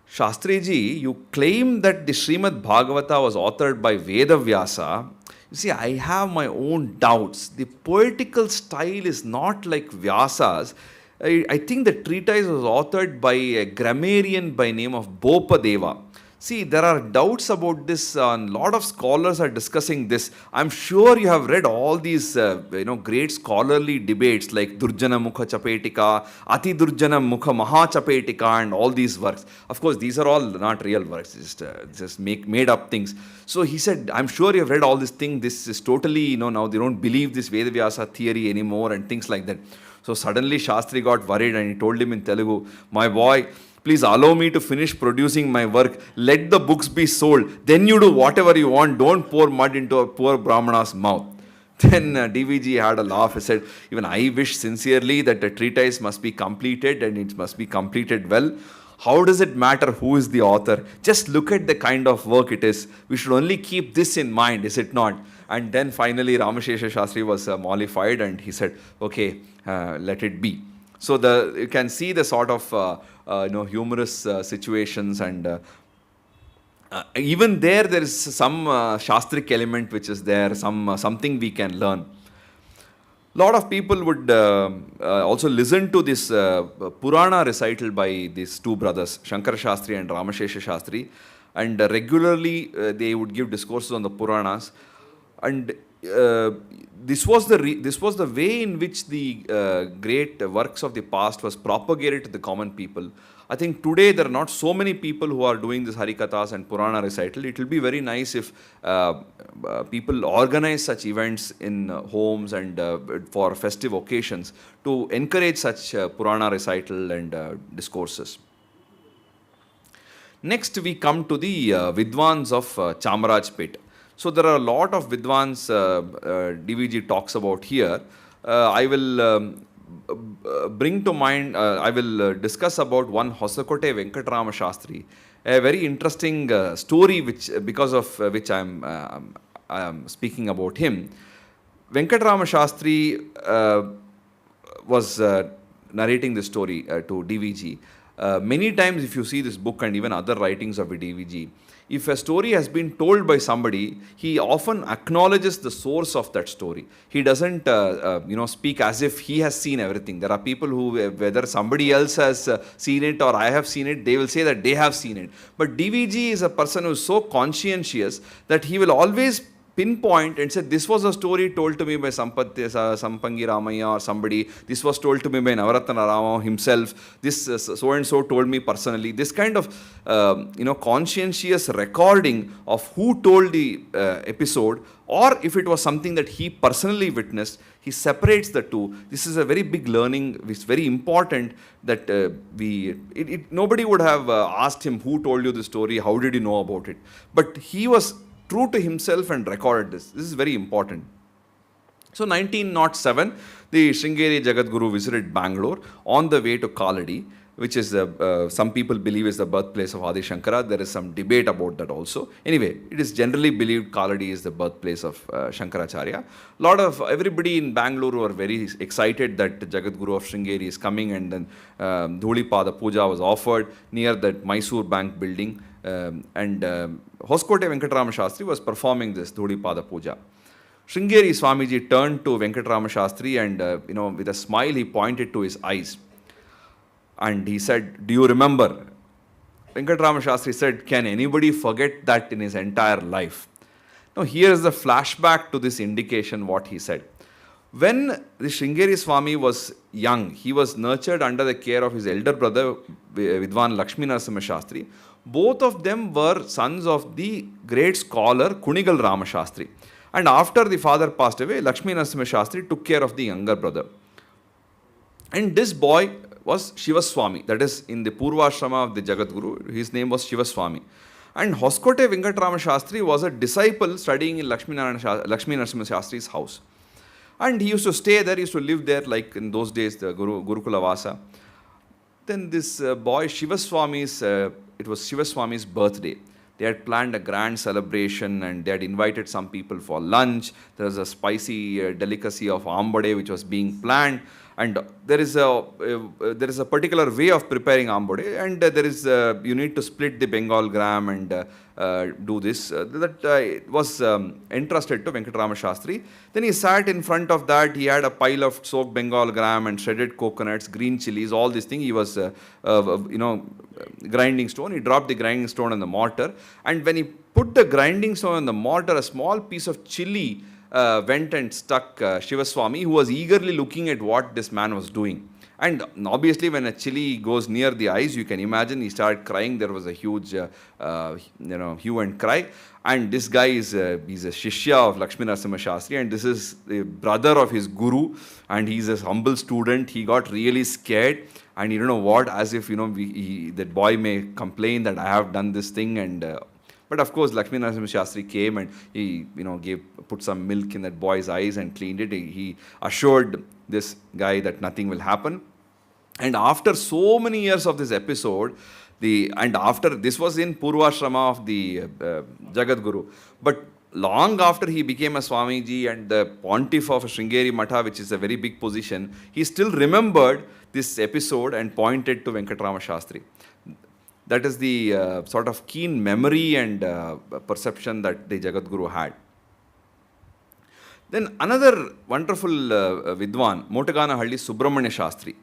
"Shastriji, you claim that the Srimad Bhagavata was authored by Veda Vyasa. You see, I have my own doubts. The poetical style is not like Vyasa's. I think the treatise was authored by a grammarian by name of Bopadeva. See, there are doubts about this, and a lot of scholars are discussing this. I'm sure you have read all these, great scholarly debates like Durjana Mukha Chapetika, Ati Durjana Mukha Maha Chapetika, and all these works. Of course, these are all not real works, just made up things. So he said, I'm sure you have read all these things. This is totally, now they don't believe this Vedavyasa theory anymore and things like that. So suddenly Shastri got worried, and he told him in Telugu, my boy, please allow me to finish producing my work. Let the books be sold. Then you do whatever you want. Don't pour mud into a poor Brahmana's mouth. Then DVG had a laugh. He said, even I wish sincerely that the treatise must be completed, and it must be completed well. How does it matter who is the author? Just look at the kind of work it is. We should only keep this in mind, is it not? And then finally Ramashesha Shastri was mollified, and he said, okay, let it be. So you can see the sort of humorous situations, and even there is some shastric element which is there, something we can learn. Lot of people would also listen to this Purana recital by these two brothers, Shankara Shastri and Ramashesha Shastri, and regularly they would give discourses on the Puranas. And this was the way in which the great works of the past was propagated to the common people. I think today there are not so many people who are doing this Harikathas and Purana recital. It will be very nice if people organize such events in homes and for festive occasions to encourage such Purana recital and discourses. Next, we come to the Vidwans of Chamarajpet. So there are a lot of Vidwans DVG talks about here. I will bring to mind, I will discuss about one Hosakote Venkatrama Shastri, a very interesting story because of which I am speaking about him. Venkatrama Shastri was narrating this story to DVG. Many times if you see this book and even other writings of a DVG, if a story has been told by somebody, he often acknowledges the source of that story. He doesn't speak as if he has seen everything. There are people who, whether somebody else has seen it or I have seen it, they will say that they have seen it. But DVG is a person who is so conscientious that he will always pinpoint and say, this was a story told to me by Sampangi Ramaya or somebody, this was told to me by Navaratna Rama himself, this so-and-so told me personally. This kind of conscientious recording of who told the episode, or if it was something that he personally witnessed, he separates the two. This is a very big learning. It's very important that nobody would have asked him, who told you the story, how did you know about it? But he was true to himself and recorded this. This is very important. So 1907, the Sringeri Jagadguru visited Bangalore on the way to Kaladi, which is some people believe is the birthplace of Adi Shankara. There is some debate about that also. Anyway, it is generally believed Kaladi is the birthplace of Shankaracharya. Everybody in Bangalore were very excited that Jagadguru of Sringeri is coming, and then Dhulipada Puja was offered near that Mysore Bank building. And Hoskote Venkatrama Shastri was performing this Dhulipada Puja. Sringeri Swamiji turned to Venkatrama Shastri and with a smile he pointed to his eyes. And he said, do you remember? Venkatrama Shastri said, can anybody forget that in his entire life? Now here is the flashback to this indication what he said. When the Sringeri Swami was young, he was nurtured under the care of his elder brother Vidwan Lakshmi Narasimha Shastri. Both of them were sons of the great scholar Kunigal Rama Shastri. And after the father passed away, Lakshmi Narasimha Shastri took care of the younger brother. And this boy was Shivaswami, that is in the Purvashrama of the Jagadguru, his name was Shivaswami. And Hoskote Venkatrama Shastri was a disciple studying in Lakshmi Narasimha Shastri's house. And he used to stay there, he used to live there like in those days, the Gurukula Vasa. Then this boy Shivaswami's, it was Shivaswami's birthday. They had planned a grand celebration and they had invited some people for lunch. There was a spicy delicacy of ambode which was being planned. And there is a particular way of preparing ambode, and there is you need to split the Bengal gram and do this. That was entrusted to Venkatrama Shastri. Then he sat in front of that. He had a pile of soaked Bengal gram and shredded coconuts, green chilies, all these things. He was grinding stone. He dropped the grinding stone on the mortar, and when he put the grinding stone on the mortar, a small piece of chili went and struck Shivaswami, who was eagerly looking at what this man was doing. And obviously when a chili goes near the eyes, you can imagine he started crying. There was a huge hue and cry. And this guy he's a Shishya of Lakshmi Narasimha Shastri, and this is the brother of his guru, and he's a humble student. He got really scared, and you don't know what, as if that boy may complain that I have done this thing, and but of course, Lakshmi Narasimha Shastri came and he, put some milk in that boy's eyes and cleaned it. He assured this guy that nothing will happen. And after so many years of this episode, this was in Purvashrama of the Jagadguru, but long after he became a Swamiji and the pontiff of Sringeri Matha, which is a very big position, he still remembered this episode and pointed to Venkatrama Shastri. That is the sort of keen memory and perception that the Jagadguru had. Then another wonderful Vidwan, Motaganahalli Subramanya Shastri,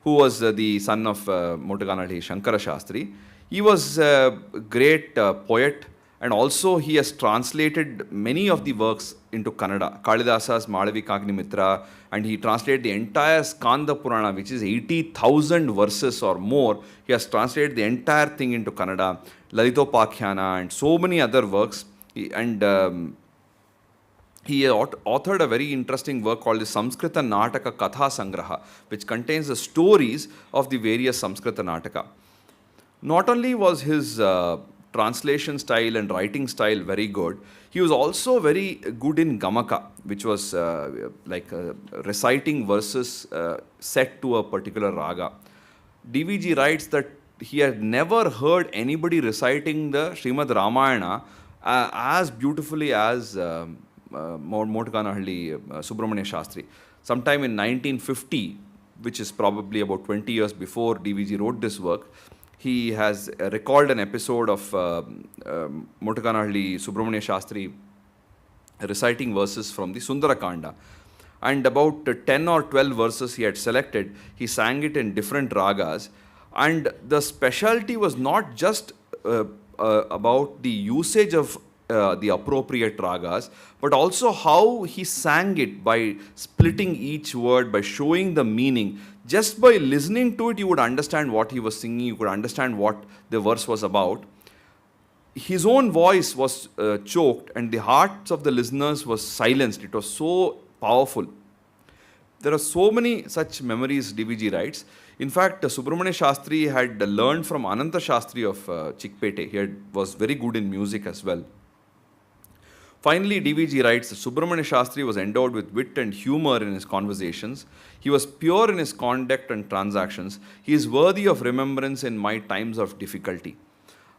who was the son of Motaganahalli Shankara Shastri. He was a great poet, and also he has translated many of the works into Kannada. Kalidasa's Malavikagni-mitra, and he translated the entire Skanda Purana, which is 80,000 verses or more. He has translated the entire thing into Kannada, Lalitopakhana, and so many other works. He authored a very interesting work called the Samskrita Nataka Katha Sangraha, which contains the stories of the various Samskrita Nataka. Not only was his translation style and writing style very good, he was also very good in Gamaka, which was reciting verses set to a particular raga. DVG writes that he had never heard anybody reciting the Srimad Ramayana as beautifully as Motaganahalli Subramanya Shastri. Sometime in 1950, which is probably about 20 years before DVG wrote this work, he has recalled an episode of Motaganahalli Subramanya Shastri reciting verses from the Sundarakanda. And about 10 or 12 verses he had selected, he sang it in different ragas. And the specialty was not just about the usage of the appropriate ragas, but also how he sang it by splitting each word, by showing the meaning. Just by listening to it, you would understand what he was singing, you could understand what the verse was about. His own voice was choked, and the hearts of the listeners was silenced. It was so powerful. There are so many such memories, DVG writes. In fact, Subramanya Shastri had learned from Ananta Shastri of Chikpete. He was very good in music as well. Finally, DVG writes that Subramanya Shastri was endowed with wit and humor in his conversations. He was pure in his conduct and transactions. He is worthy of remembrance in my times of difficulty.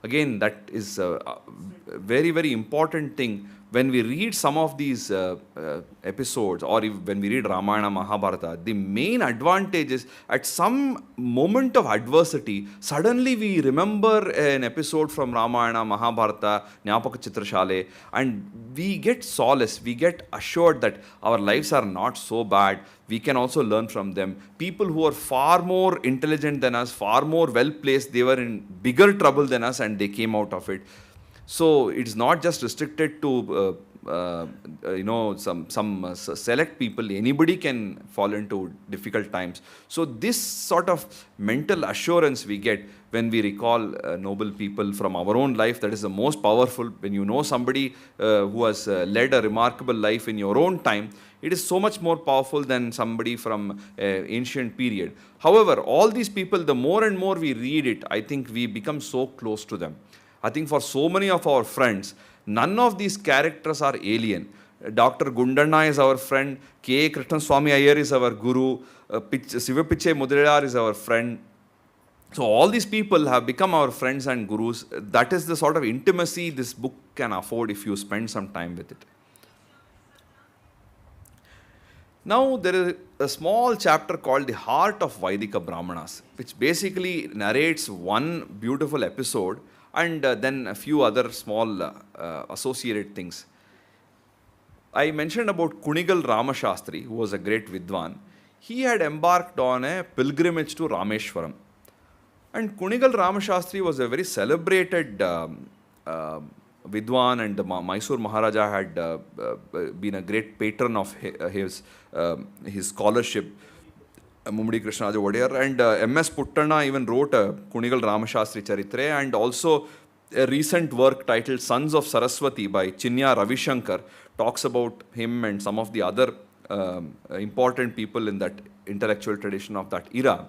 Again, that is a very, very important thing. When we read some of these episodes, or when we read Ramayana, Mahabharata, the main advantage is at some moment of adversity, suddenly we remember an episode from Ramayana, Mahabharata, Jnapaka-chitra-shaale, and we get solace, we get assured that our lives are not so bad. We can also learn from them. People who are far more intelligent than us, far more well-placed, they were in bigger trouble than us and they came out of it. So it's not just restricted to some select people. Anybody can fall into difficult times. So this sort of mental assurance we get when we recall noble people from our own life, that is the most powerful. When you know somebody who has led a remarkable life in your own time, it is so much more powerful than somebody from ancient period. However, all these people, the more and more we read it, I think we become so close to them. I think for so many of our friends, none of these characters are alien. Dr. Gundanna is our friend, K. Krishna Swami Iyer is our guru, Sivapichai Mudilar is our friend. So all these people have become our friends and gurus. That is the sort of intimacy this book can afford if you spend some time with it. Now there is a small chapter called The Heart of Vaidika Brahmanas, which basically narrates one beautiful episode and then a few other small associated things. I mentioned about Kunigal Ramashastri, who was a great Vidwan. He had embarked on a pilgrimage to Rameshwaram. And Kunigal Ramashastri was a very celebrated Vidwan, and the Mysore Maharaja had been a great patron of his scholarship. Mummadi Krishnaraja Wadiyar, and M.S. Puttanna even wrote a Kunigal Ramashastri Charitre, and also a recent work titled Sons of Saraswati by Chinya Ravishankar talks about him and some of the other important people in that intellectual tradition of that era.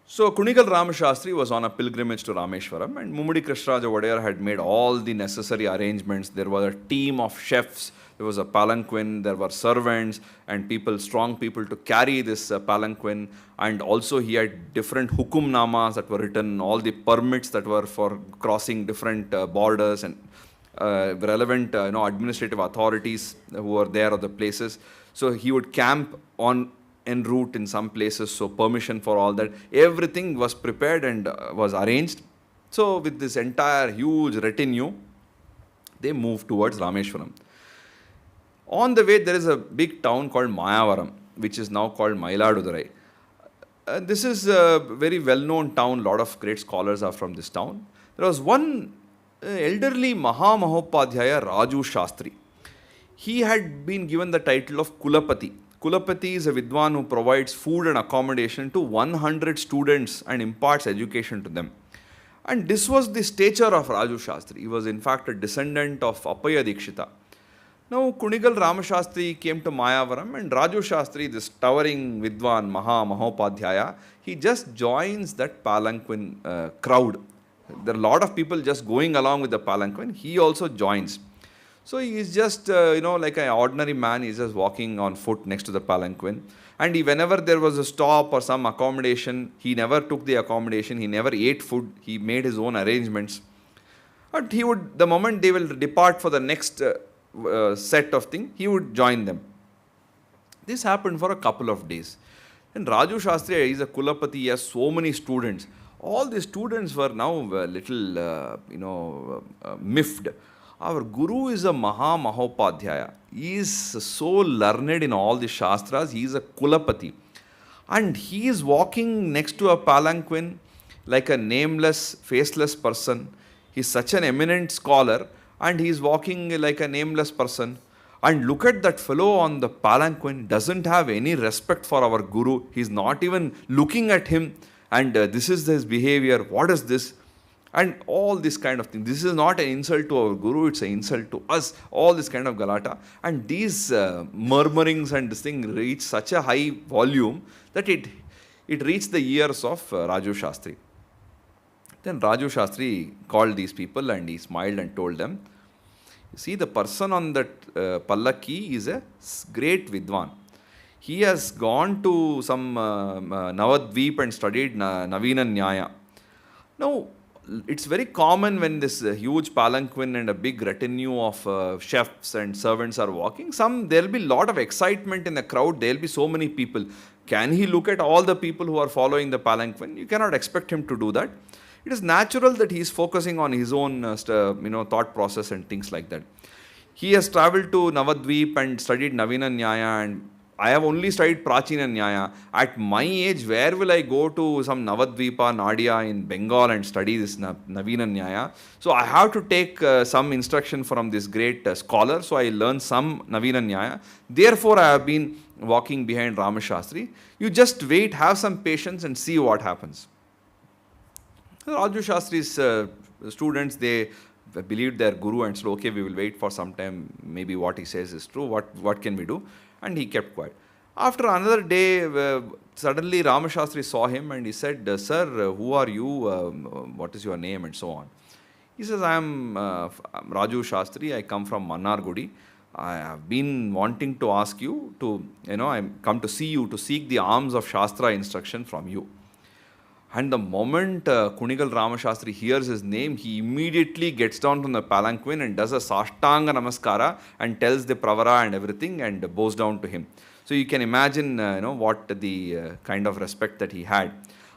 So Kunigal Ramashastri was on a pilgrimage to Rameshwaram, and Mummadi Krishnaraja Wadiyar had made all the necessary arrangements. There was a team of chefs, there was a palanquin, there were servants and people, strong people to carry this palanquin, and also he had different hukumnamas that were written, all the permits that were for crossing different borders, and relevant administrative authorities who were there at the places. So he would camp on en route in some places, so permission for all that. Everything was prepared and was arranged. So with this entire huge retinue, they moved towards Rameshwaram. On the way, there is a big town called Mayavaram, which is now called Mailadurai. This is a very well-known town. A lot of great scholars are from this town. There was one elderly Mahamahopadhyaya, Raju Shastri. He had been given the title of Kulapati. Kulapati is a Vidwan who provides food and accommodation to 100 students and imparts education to them. And this was the stature of Raju Shastri. He was in fact a descendant of Appaya Dikshita. Now Kunigal Ramashastri came to Mayavaram, and Raju Shastri, this towering Vidwan Mahopadhyaya, he just joins that palanquin crowd. There are a lot of people just going along with the palanquin. He also joins. So he is just, like an ordinary man. He's just walking on foot next to the palanquin. And whenever there was a stop or some accommodation, he never took the accommodation. He never ate food. He made his own arrangements. But he would, the moment they will depart for the next set of thing, he would join them. This happened for a couple of days. And Raju Shastri is a Kulapati, he has so many students. All the students were now a little, miffed. Our Guru is a Mahopadhyaya. He is so learned in all the Shastras. He is a Kulapati. And he is walking next to a palanquin like a nameless, faceless person. He is such an eminent scholar, and he is walking like a nameless person. And look at that fellow on the palanquin, doesn't have any respect for our Guru. He is not even looking at him. And this is his behavior. What is this? And all this kind of thing. This is not an insult to our Guru, it's an insult to us. All this kind of galata. And these murmurings and this thing reach such a high volume that it reached the ears of Raju Shastri. Then Raju Shastri called these people and he smiled and told them, see, the person on that Pallaki is a great Vidwan. He has gone to some Navadvip and studied Navina Nyaya. Now, it's very common when this huge palanquin and a big retinue of chefs and servants are walking. There will be a lot of excitement in the crowd. There will be so many people. Can he look at all the people who are following the palanquin? You cannot expect him to do that. It is natural that he is focusing on his own thought process and things like that. He has traveled to Navadvip and studied Navina Nyaya, and I have only studied Prachina Nyaya. At my age, where will I go to some Navadvipa, Nadia in Bengal and study this Navina Nyaya? So I have to take some instruction from this great scholar. So I learn some Navina Nyaya. Therefore, I have been walking behind Ramashastri. You just wait, have some patience and see what happens. Raju Shastri's students, they believed their Guru and said, okay, we will wait for some time. Maybe what he says is true. What can we do? And he kept quiet. After another day, suddenly Ramashastri saw him and he said, sir, who are you? What is your name? And so on. He says, I am Raju Shastri. I come from Mannargudi. I have been wanting to ask you to, I come to see you to seek the alms of Shastra instruction from you. And the moment Kunigal Ramashastri hears his name, he immediately gets down from the palanquin and does a Sashtanga Namaskara and tells the Pravara and everything and bows down to him. So you can imagine what the kind of respect that he had.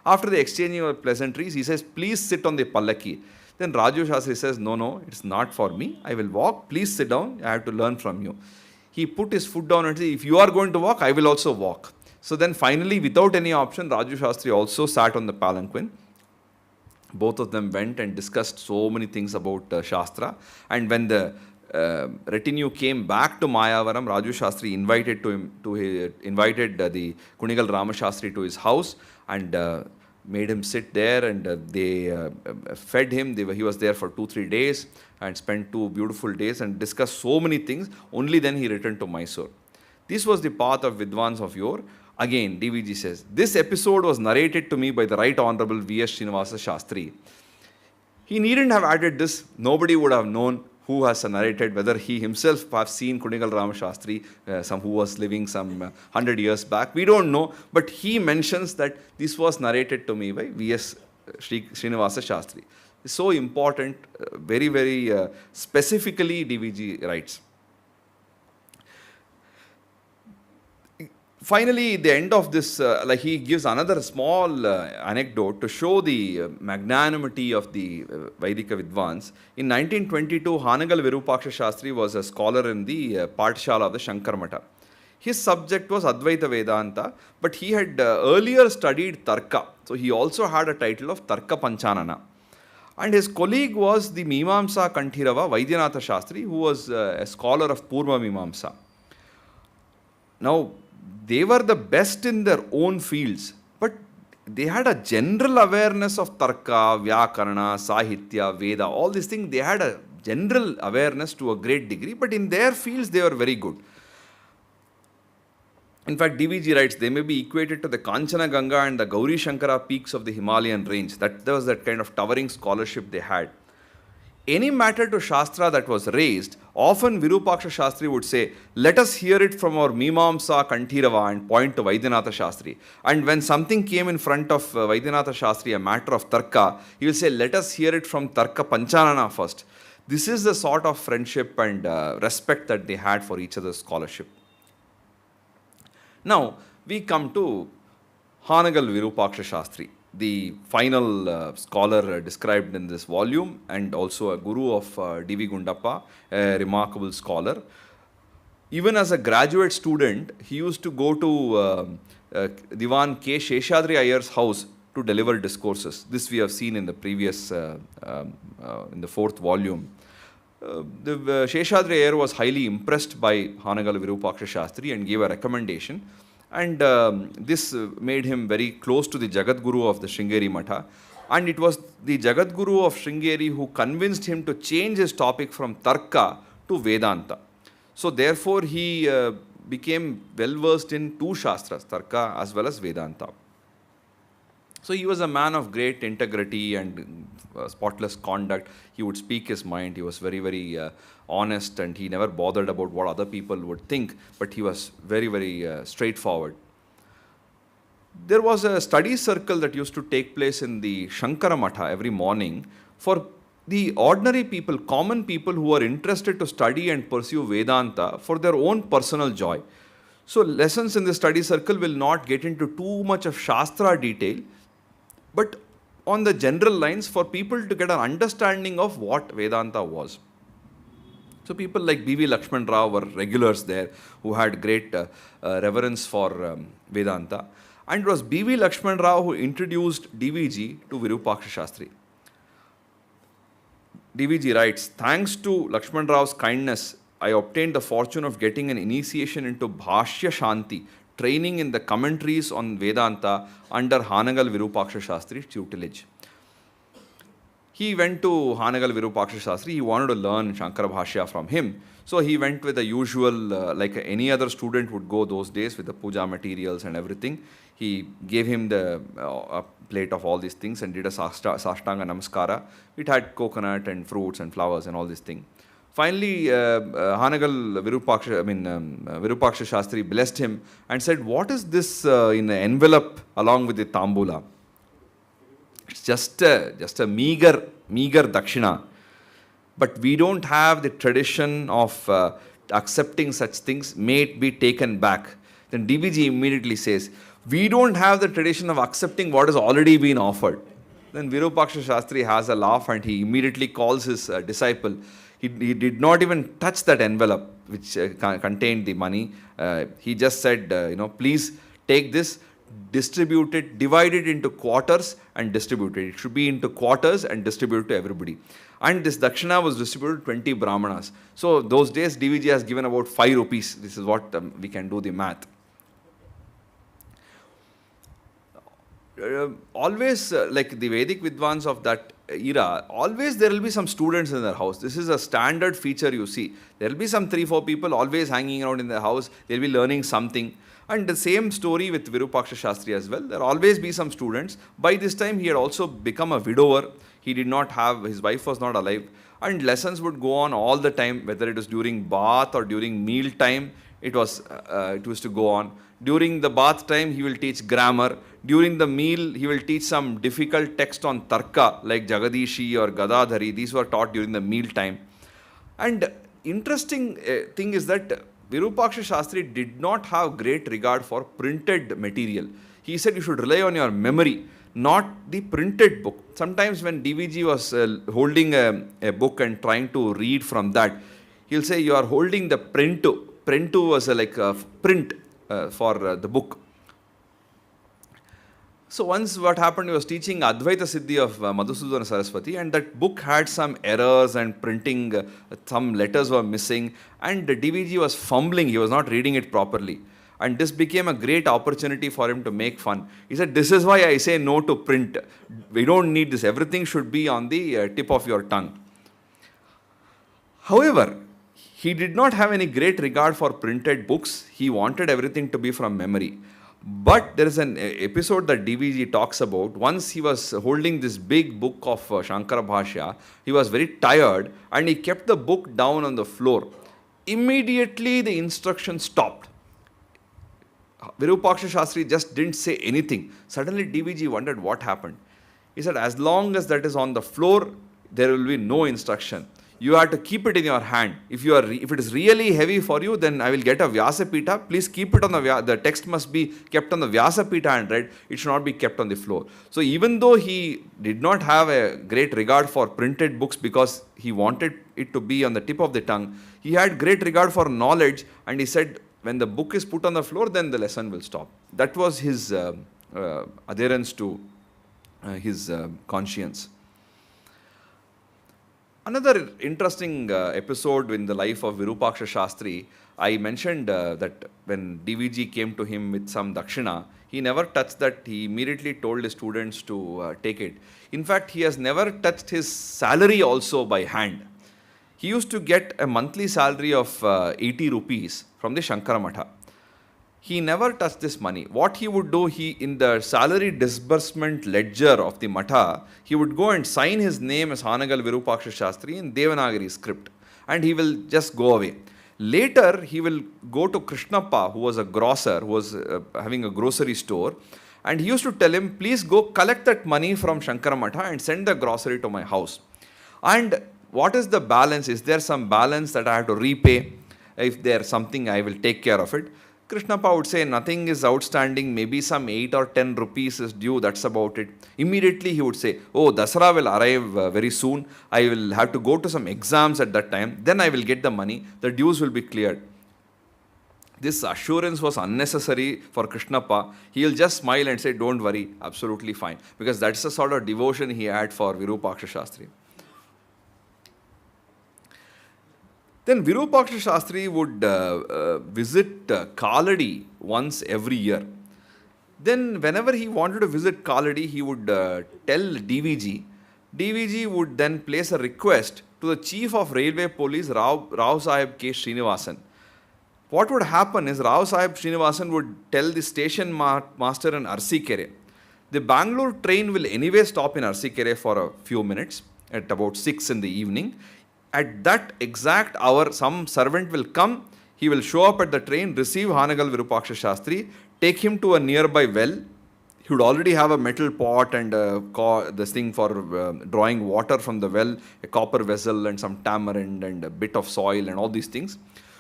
After the exchanging of pleasantries, he says, please sit on the Pallaki. Then Raju Shastri says, no, it's not for me. I will walk. Please sit down. I have to learn from you. He put his foot down and said, if you are going to walk, I will also walk. So then finally, without any option, Raju Shastri also sat on the palanquin. Both of them went and discussed so many things about Shastra. And when the retinue came back to Mayavaram, Raju Shastri invited the Kunigal Ramashastri to his house and made him sit there, and they fed him. He was there for 2-3 days and spent 2 beautiful days and discussed so many things. Only then he returned to Mysore. This was the path of Vidwans of yore. Again, DVG says, this episode was narrated to me by the Right Honorable V.S. Srinivasa Shastri. He needn't have added this. Nobody would have known who has narrated, whether he himself have seen Kunigal Ramashastri, who was living some 100 years back. We don't know, but he mentions that this was narrated to me by V.S. Srinivasa Shastri. It's so important, very, very specifically DVG writes. finally, the end of this, like he gives another small anecdote to show the magnanimity of the Vaidika Vidvans. In 1922, Hanagal Virupaksha Shastri was a scholar in the Pathshala of the Shankar Mata. His subject was Advaita Vedanta, but he had earlier studied Tarka. So he also had a title of Tarka Panchanana. And his colleague was the Mimamsa Kanthirava Vaidyanatha Shastri, who was a scholar of Purva Mimamsa. Now, they were the best in their own fields, but they had a general awareness of Tarka, Vyakarana, Sahitya, Veda, all these things. They had a general awareness to a great degree, but in their fields they were very good. In fact, DVG writes, they may be equated to the Kanchana Ganga and the Gauri Shankara peaks of the Himalayan range. There was that kind of towering scholarship they had. Any matter to Shastra that was raised, often Virupaksha Shastri would say, let us hear it from our Mimamsa Kanthirava, and point to Vaidyanatha Shastri. And when something came in front of Vaidyanatha Shastri, a matter of Tarka, he will say, let us hear it from Tarka Panchanana first. This is the sort of friendship and respect that they had for each other's scholarship. Now, we come to Hanagal Virupaksha Shastri, the final scholar described in this volume, and also a guru of D.V. Gundappa, a remarkable scholar. Even as a graduate student, he used to go to Diwan K. Sheshadri Iyer's house to deliver discourses. This we have seen in the previous, in the 4th volume. The Sheshadri Iyer was highly impressed by Hanagal Virupaksha Shastri and gave a recommendation. And this made him very close to the Jagadguru of the Sringeri Matha. And it was the Jagadguru of Sringeri who convinced him to change his topic from Tarka to Vedanta. So therefore he became well versed in 2 Shastras, Tarka as well as Vedanta. So he was a man of great integrity and spotless conduct. He would speak his mind. He was very, very honest, and he never bothered about what other people would think, but he was very, very straightforward. There was a study circle that used to take place in the Shankara Matha every morning for the ordinary people, common people who are interested to study and pursue Vedanta for their own personal joy. So lessons in the study circle will not get into too much of Shastra detail, but on the general lines for people to get an understanding of what Vedanta was. So people like B.V. Lakshman Rao were regulars there who had great reverence for Vedanta. And it was B.V. Lakshman Rao who introduced DVG to Virupaksha Shastri. DVG writes, thanks to Lakshman Rao's kindness, I obtained the fortune of getting an initiation into Bhashya Shanti, training in the commentaries on Vedanta under Hanagal Virupaksha Shastri's tutelage. He went to Hanagal Virupaksha Shastri. He wanted to learn Shankara Bhashya from him. So he went with the usual, like any other student would go those days, with the puja materials and everything. He gave him the plate of all these things and did a Sashtanga Namaskara. It had coconut and fruits and flowers and all these things. Finally, Hanagal Virupaksha Shastri blessed him and said, what is this in an envelope along with the tambula? It's just a meager dakshina. But we don't have the tradition of accepting such things. May it be taken back. Then DVG immediately says, we don't have the tradition of accepting what has already been offered. Then Virupaksha Shastri has a laugh and he immediately calls his disciple. He did not even touch that envelope which contained the money. He just said, please take this, distribute it, divide it into quarters and distribute it. It should be into quarters and distribute to everybody. And this dakshina was distributed to 20 brahmanas. So those days DVG has given about 5 rupees. This is what we can do the math. Always, like the Vedic Vidvans of that era, always there will be some students in their house. This is a standard feature you see. There will be some 3-4 people always hanging around in their house. They will be learning something. And the same story with Virupaksha Shastri as well. There will always be some students. By this time, he had also become a widower. He did not have, his wife was not alive. And lessons would go on all the time, whether it was during bath or during meal time, it was to go on. During the bath time, he will teach grammar. During the meal, he will teach some difficult text on Tarka, like Jagadishi or Gadadhari. These were taught during the meal time. And interesting thing is that Virupaksha Shastri did not have great regard for printed material. He said you should rely on your memory, not the printed book. Sometimes when DVG was holding a book and trying to read from that, he'll say you are holding the printu. Printu was like a print for the book. So once what happened, he was teaching Advaita Siddhi of Madhusudana Saraswati, and that book had some errors and printing, some letters were missing, and the DVG was fumbling, he was not reading it properly. And this became a great opportunity for him to make fun. He said, this is why I say no to print. We don't need this. Everything should be on the tip of your tongue. However, he did not have any great regard for printed books. He wanted everything to be from memory. But there is an episode that DVG talks about. Once he was holding this big book of Shankara Bhashya, he was very tired and he kept the book down on the floor. Immediately the instruction stopped. Virupaksha Shastri just didn't say anything. Suddenly DVG wondered what happened. He said, as long as that is on the floor, there will be no instruction. You have to keep it in your hand. If it is really heavy for you, then I will get a Vyasapita. Please keep it on the text must be kept on the Vyasapita and read. It should not be kept on the floor. So even though he did not have a great regard for printed books because he wanted it to be on the tip of the tongue, he had great regard for knowledge, and he said, when the book is put on the floor, then the lesson will stop. That was his adherence to his conscience. Another interesting episode in the life of Virupaksha Shastri, I mentioned that when DVG came to him with some dakshina, he never touched that. He immediately told his students to take it. In fact, he has never touched his salary also by hand. He used to get a monthly salary of 80 rupees from the Shankara Matha. He never touched this money. What he would do, in the salary disbursement ledger of the Matha, he would go and sign his name as Hanagal Virupaksha Shastri in Devanagari script, and he will just go away. Later, he will go to Krishnappa, who was a grocer, who was having a grocery store, and he used to tell him, please go collect that money from Shankara Matha and send the grocery to my house. And what is the balance? Is there some balance that I have to repay? If there's something, I will take care of it. Krishnappa would say, nothing is outstanding, maybe some 8 or 10 rupees is due, that's about it. Immediately he would say, oh, Dasara will arrive very soon, I will have to go to some exams at that time, then I will get the money, the dues will be cleared. This assurance was unnecessary for Krishnappa. He will just smile and say, don't worry, absolutely fine. Because that's the sort of devotion he had for Virupaksha Shastri. Then Virupaksha Shastri would visit Kaladi once every year. Then whenever he wanted to visit Kaladi, he would tell DVG. DVG would then place a request to the Chief of Railway Police, Rao Sahib K. Srinivasan. What would happen is Rao Sahib Srinivasan would tell the station master in Arsikere, the Bengaluru train will anyway stop in Arsikere for a few minutes at about 6 in the evening. At that exact hour, some servant will come, he will show up at the train, receive Hanagal Virupaksha Shastri, take him to a nearby well. He would already have a metal pot and this thing for drawing water from the well, a copper vessel and some tamarind and a bit of soil and all these things.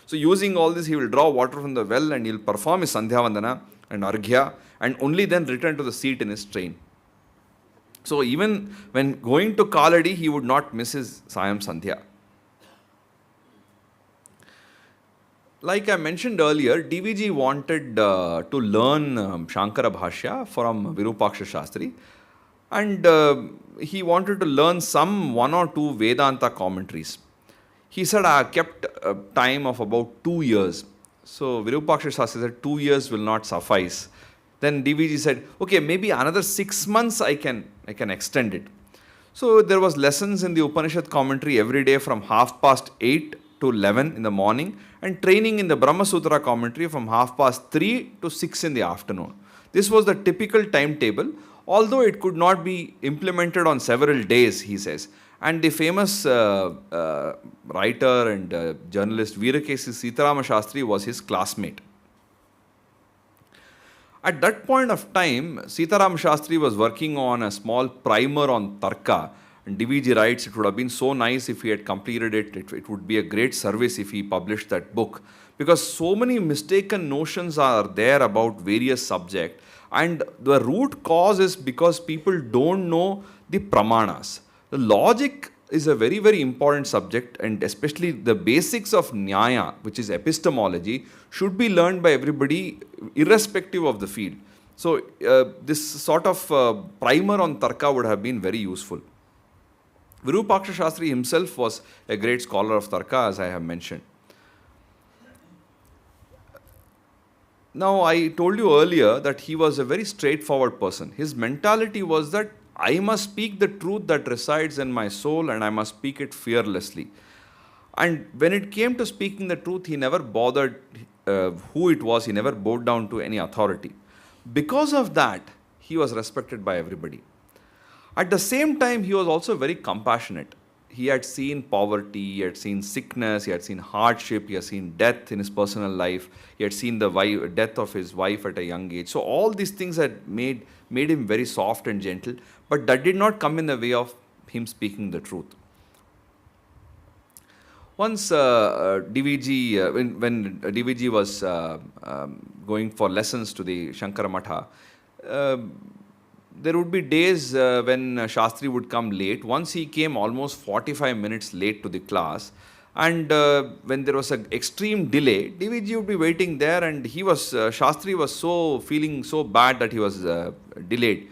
So using all this, he will draw water from the well and he will perform his Sandhya Vandana and Arghya and only then return to the seat in his train. So even when going to Kaladi, he would not miss his Sayam Sandhya. Like I mentioned earlier, DVG wanted to learn Shankara Bhashya from Virupaksha Shastri, and he wanted to learn some 1 or 2 Vedanta commentaries. He said, I kept time of about 2 years. So Virupaksha Shastri said, 2 years will not suffice. Then DVG said, okay, maybe another 6 months I can extend it. So there was lessons in the Upanishad commentary every day from 8:30 to 11 in the morning, and training in the Brahma Sutra commentary from 3:30 to 6 in the afternoon. This was the typical timetable, although it could not be implemented on several days, he says. And the famous writer and journalist Veerakesi Sitarama Shastri was his classmate. At that point of time, Sitaram Shastri was working on a small primer on Tarka. And DVG writes, it would have been so nice if he had completed it. It would be a great service if he published that book. because so many mistaken notions are there about various subjects, and the root cause is because people don't know the pramanas. The logic is a very, very important subject, and especially the basics of Nyaya, which is epistemology, should be learned by everybody irrespective of the field. So, this sort of primer on Tarka would have been very useful. Virupaksha Shastri himself was a great scholar of Tarka, as I have mentioned. Now, I told you earlier that he was a very straightforward person. His mentality was that I must speak the truth that resides in my soul, and I must speak it fearlessly. And when it came to speaking the truth, he never bothered who it was, he never bowed down to any authority. Because of that, he was respected by everybody. At the same time, he was also very compassionate. He had seen poverty, he had seen sickness, he had seen hardship, he had seen death in his personal life, he had seen the death of his wife at a young age. So all these things had made him very soft and gentle, but that did not come in the way of him speaking the truth. Once DVG, when DVG was going for lessons to the Shankara Matha, there would be days when Shastri would come late. Once he came almost 45 minutes late to the class, and when there was an extreme delay, DVG would be waiting there, and Shastri was feeling so bad that he was delayed.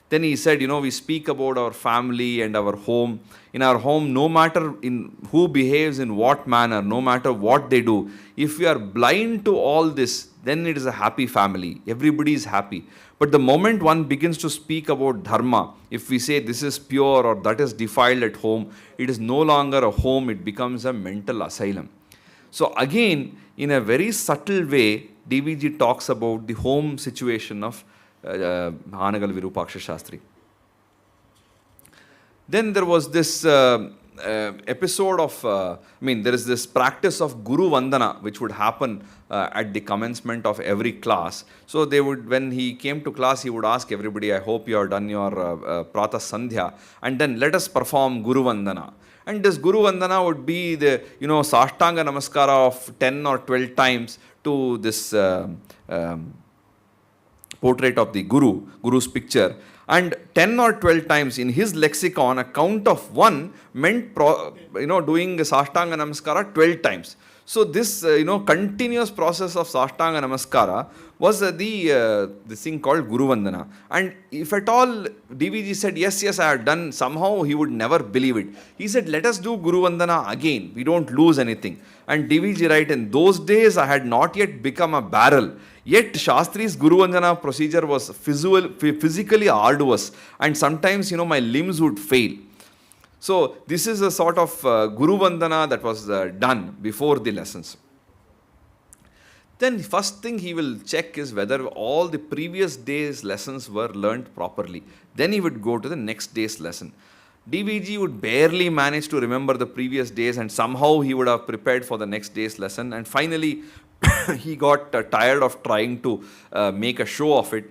Then he said, we speak about our family and our home. In our home, no matter in who behaves in what manner, no matter what they do, if we are blind to all this, then it is a happy family. Everybody is happy. But the moment one begins to speak about dharma, if we say this is pure or that is defiled at home, it is no longer a home, it becomes a mental asylum. So again, in a very subtle way, DVG talks about the home situation of Hanagal Virupaksha Shastri. Then there was this episode of, there is this practice of Guru Vandana, which would happen at the commencement of every class. So they would, when he came to class, he would ask everybody, I hope you have done your Pratah Sandhya, and then let us perform Guru Vandana. And this Guru Vandana would be the, Sashtanga Namaskara of 10 or 12 times to this portrait of the Guru's picture, and 10 or 12 times in his lexicon, a count of 1 meant doing Sashtanga Namaskara 12 times. So this continuous process of Sashtanga Namaskara was this thing called Guru Vandana. And if at all DVG said, yes, I have done, somehow he would never believe it. He said, let us do Guru Vandana again, we don't lose anything. And DVG write, in those days I had not yet become a barrel. Yet Shastri's Guru Vandana procedure was physically arduous, and sometimes my limbs would fail. So this is a sort of Guru Vandana that was done before the lessons. Then first thing he will check is whether all the previous day's lessons were learnt properly. Then he would go to the next day's lesson. DVG would barely manage to remember the previous days, and somehow he would have prepared for the next day's lesson, and finally he got tired of trying to make a show of it,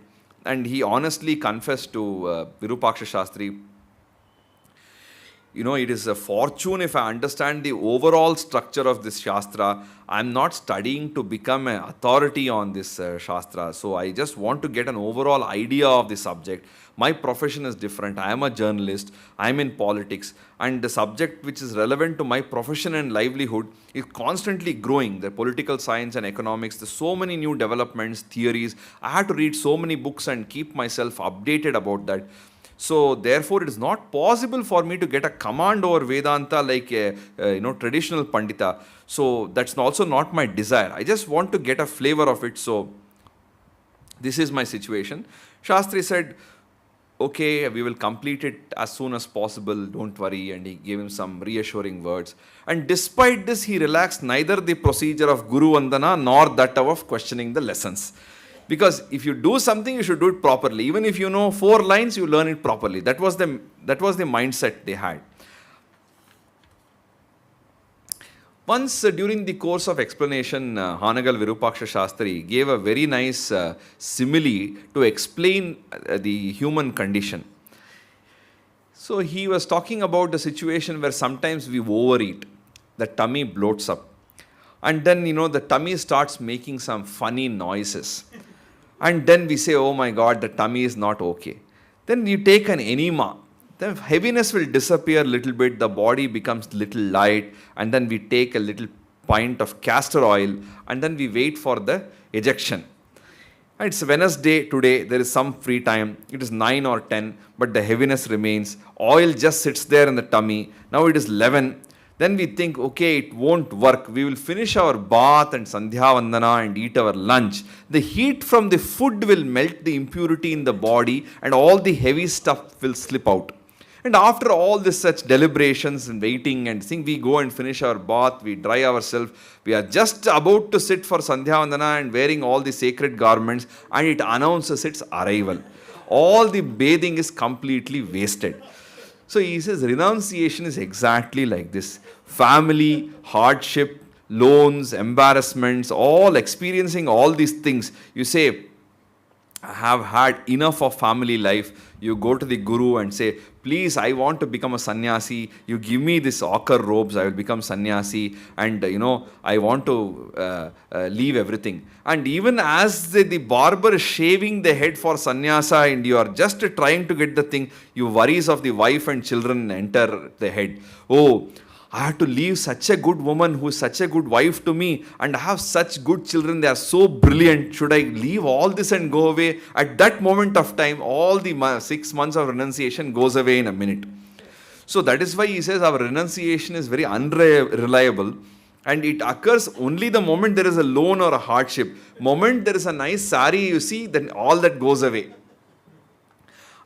and he honestly confessed to Virupaksha Shastri, it is a fortune if I understand the overall structure of this Shastra. I am not studying to become an authority on this Shastra. So I just want to get an overall idea of the subject. My profession is different. I am a journalist. I am in politics. And the subject which is relevant to my profession and livelihood is constantly growing. The political science and economics, there's so many new developments, theories. I have to read so many books and keep myself updated about that. So therefore, it is not possible for me to get a command over Vedanta like a traditional Pandita. So that's also not my desire. I just want to get a flavor of it. So this is my situation. Shastri said, okay, we will complete it as soon as possible, don't worry. And he gave him some reassuring words. And despite this, he relaxed neither the procedure of Guru Vandana nor that of questioning the lessons. Because if you do something, you should do it properly. Even if you know 4 lines, you learn it properly. That was the mindset they had. Once during the course of explanation, Hanagal Virupaksha Shastri gave a very nice simile to explain the human condition. So he was talking about the situation where sometimes we overeat, the tummy bloats up. And then, the tummy starts making some funny noises. And then we say, oh my God, the tummy is not okay. Then you take an enema. The heaviness will disappear a little bit, the body becomes little light, and then we take a little pint of castor oil, and then we wait for the ejection. And it's Wednesday today, there is some free time, it is 9 or 10, but the heaviness remains, oil just sits there in the tummy, now it is 11, then we think, okay, it won't work, we will finish our bath and Sandhya Vandana and eat our lunch. The heat from the food will melt the impurity in the body and all the heavy stuff will slip out. And after all this such deliberations and waiting and think, we go and finish our bath, we dry ourselves, we are just about to sit for Sandhya Vandana and wearing all the sacred garments, and it announces its arrival. All the bathing is completely wasted. So he says renunciation is exactly like this. Family, hardship, loans, embarrassments, all experiencing all these things. You say, I have had enough of family life. You go to the guru and say, please, I want to become a sannyasi. You give me this ochre robes, I will become sannyasi. And, I want to leave everything. And even as the barber is shaving the head for sannyasa and you are just trying to get the thing, your worries of the wife and children enter the head. Oh, I have to leave such a good woman who is such a good wife to me, and I have such good children, they are so brilliant. Should I leave all this and go away? At that moment of time, all the 6 months of renunciation goes away in a minute. So that is why he says our renunciation is very unreliable, and it occurs only the moment there is a loan or a hardship. Moment there is a nice sari, you see, then all that goes away.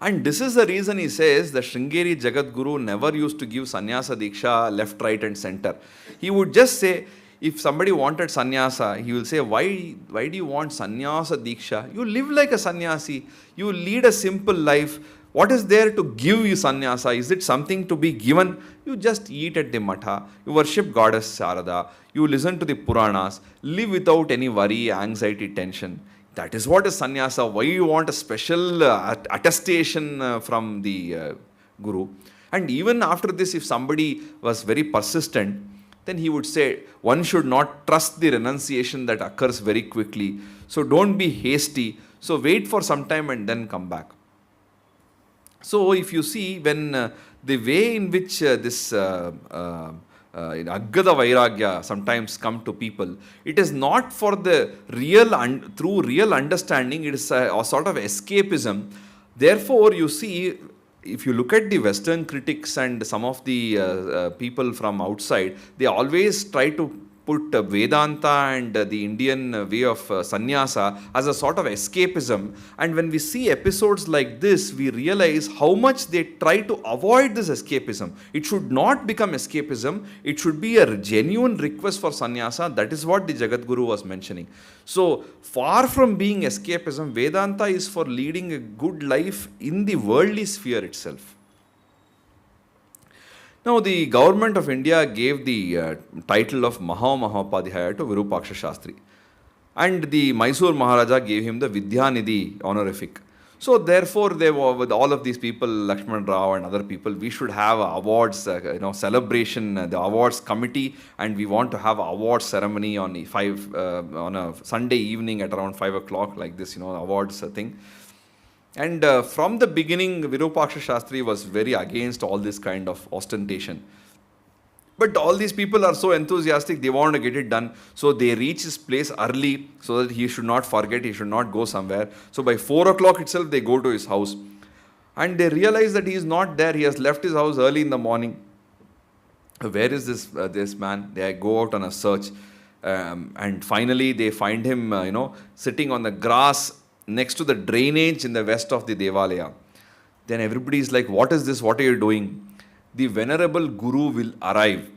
And this is the reason he says the Sringeri Jagadguru never used to give sannyasa diksha left, right and center. He would just say, if somebody wanted sannyasa, he will say, why do you want sannyasa diksha? You live like a sannyasi. You lead a simple life. What is there to give you sannyasa? Is it something to be given? You just eat at the matha. You worship goddess Sarada. You listen to the Puranas. Live without any worry, anxiety, tension. That is what is sannyasa. Why you want a special attestation from the guru? And even after this, if somebody was very persistent, then he would say, one should not trust the renunciation that occurs very quickly. So don't be hasty. So wait for some time and then come back. So if you see, when the way in which this Aggada Vairagya sometimes come to people, it is not for the real, through real understanding, it is a sort of escapism. Therefore, you see, if you look at the Western critics and some of the people from outside, they always try to put Vedanta and the Indian way of sannyasa as a sort of escapism. And when we see episodes like this, we realize how much they try to avoid this escapism. It should not become escapism. It should be a genuine request for sannyasa. That is what the Jagadguru was mentioning. So, far from being escapism, Vedanta is for leading a good life in the worldly sphere itself. Now, the government of India gave the title of Mahamahopadhyaya to Virupaksha Shastri. And the Mysore Maharaja gave him the Vidyanidhi honorific. So, therefore, they were, with all of these people, Lakshman Rao and other people, we should have awards, celebration, the awards committee, and we want to have an awards ceremony on a Sunday evening at around 5 o'clock, like this, awards thing. And from the beginning, Virupaksha Shastri was very against all this kind of ostentation. But all these people are so enthusiastic, they want to get it done. So they reach his place early so that he should not forget, he should not go somewhere. So by 4 o'clock itself, they go to his house. And they realize that he is not there. He has left his house early in the morning. Where is this man? They go out on a search. And finally, they find him, sitting on the grass next to the drainage in the west of the Devalaya. Then everybody is like, what is this? What are you doing? The venerable Guru will arrive.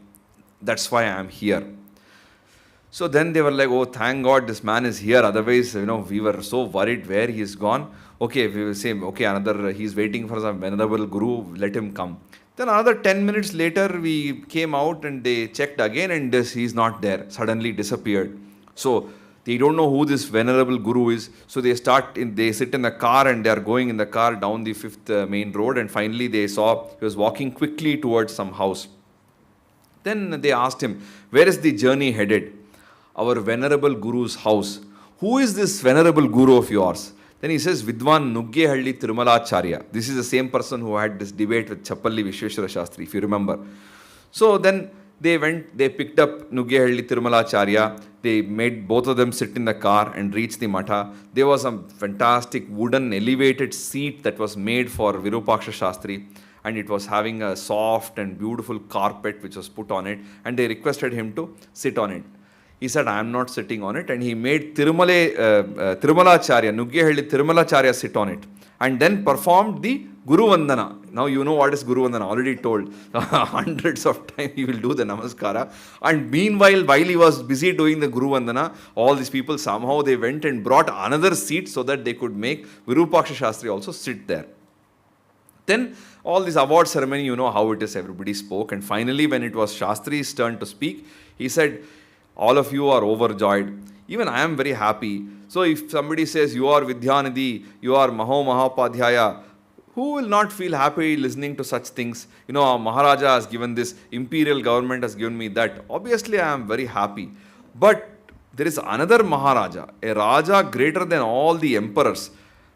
That's why I am here. So then they were like, oh, thank God this man is here. Otherwise, we were so worried where he is gone. Okay, we will say, okay, he's waiting for some venerable Guru, let him come. Then another 10 minutes later, we came out and they checked again and he's not there. Suddenly disappeared. So they don't know who this venerable Guru is. So they sit in the car and they are going in the car down the 5th main road. And finally they saw he was walking quickly towards some house. Then they asked him, where is the journey headed? our venerable Guru's house. Who is this venerable Guru of yours? Then he says, Vidwan Nuggehalli Tirumala-charya. This is the same person who had this debate with Chappalli Vishweshwara Shastri, if you remember. So then they picked up Nuggehalli Tirumala-charya. They made both of them sit in the car and reach the matha. There was a fantastic wooden elevated seat that was made for Virupaksha Shastri, and it was having a soft and beautiful carpet which was put on it, and they requested him to sit on it. He said, I am not sitting on it, and he made Tirumala-charya, Nuggehalli Tirumala-charya sit on it, and then performed the Guru Vandana. Now you know what is Guru Vandana, already told. Hundreds of times he will do the Namaskara. And meanwhile, while he was busy doing the Guru Vandana, all these people somehow they went and brought another seat so that they could make Virupaksha Shastri also sit there. Then all this award ceremony, you know how it is, everybody spoke. And finally, when it was Shastri's turn to speak, he said, all of you are overjoyed. Even I am very happy. So if somebody says, you are Vidyanidhi, you are Maho Mahapadhyaya, who will not feel happy listening to such things? You know, Maharaja has given this, imperial government has given me that. Obviously, I am very happy. But there is another Maharaja, a Raja greater than all the emperors,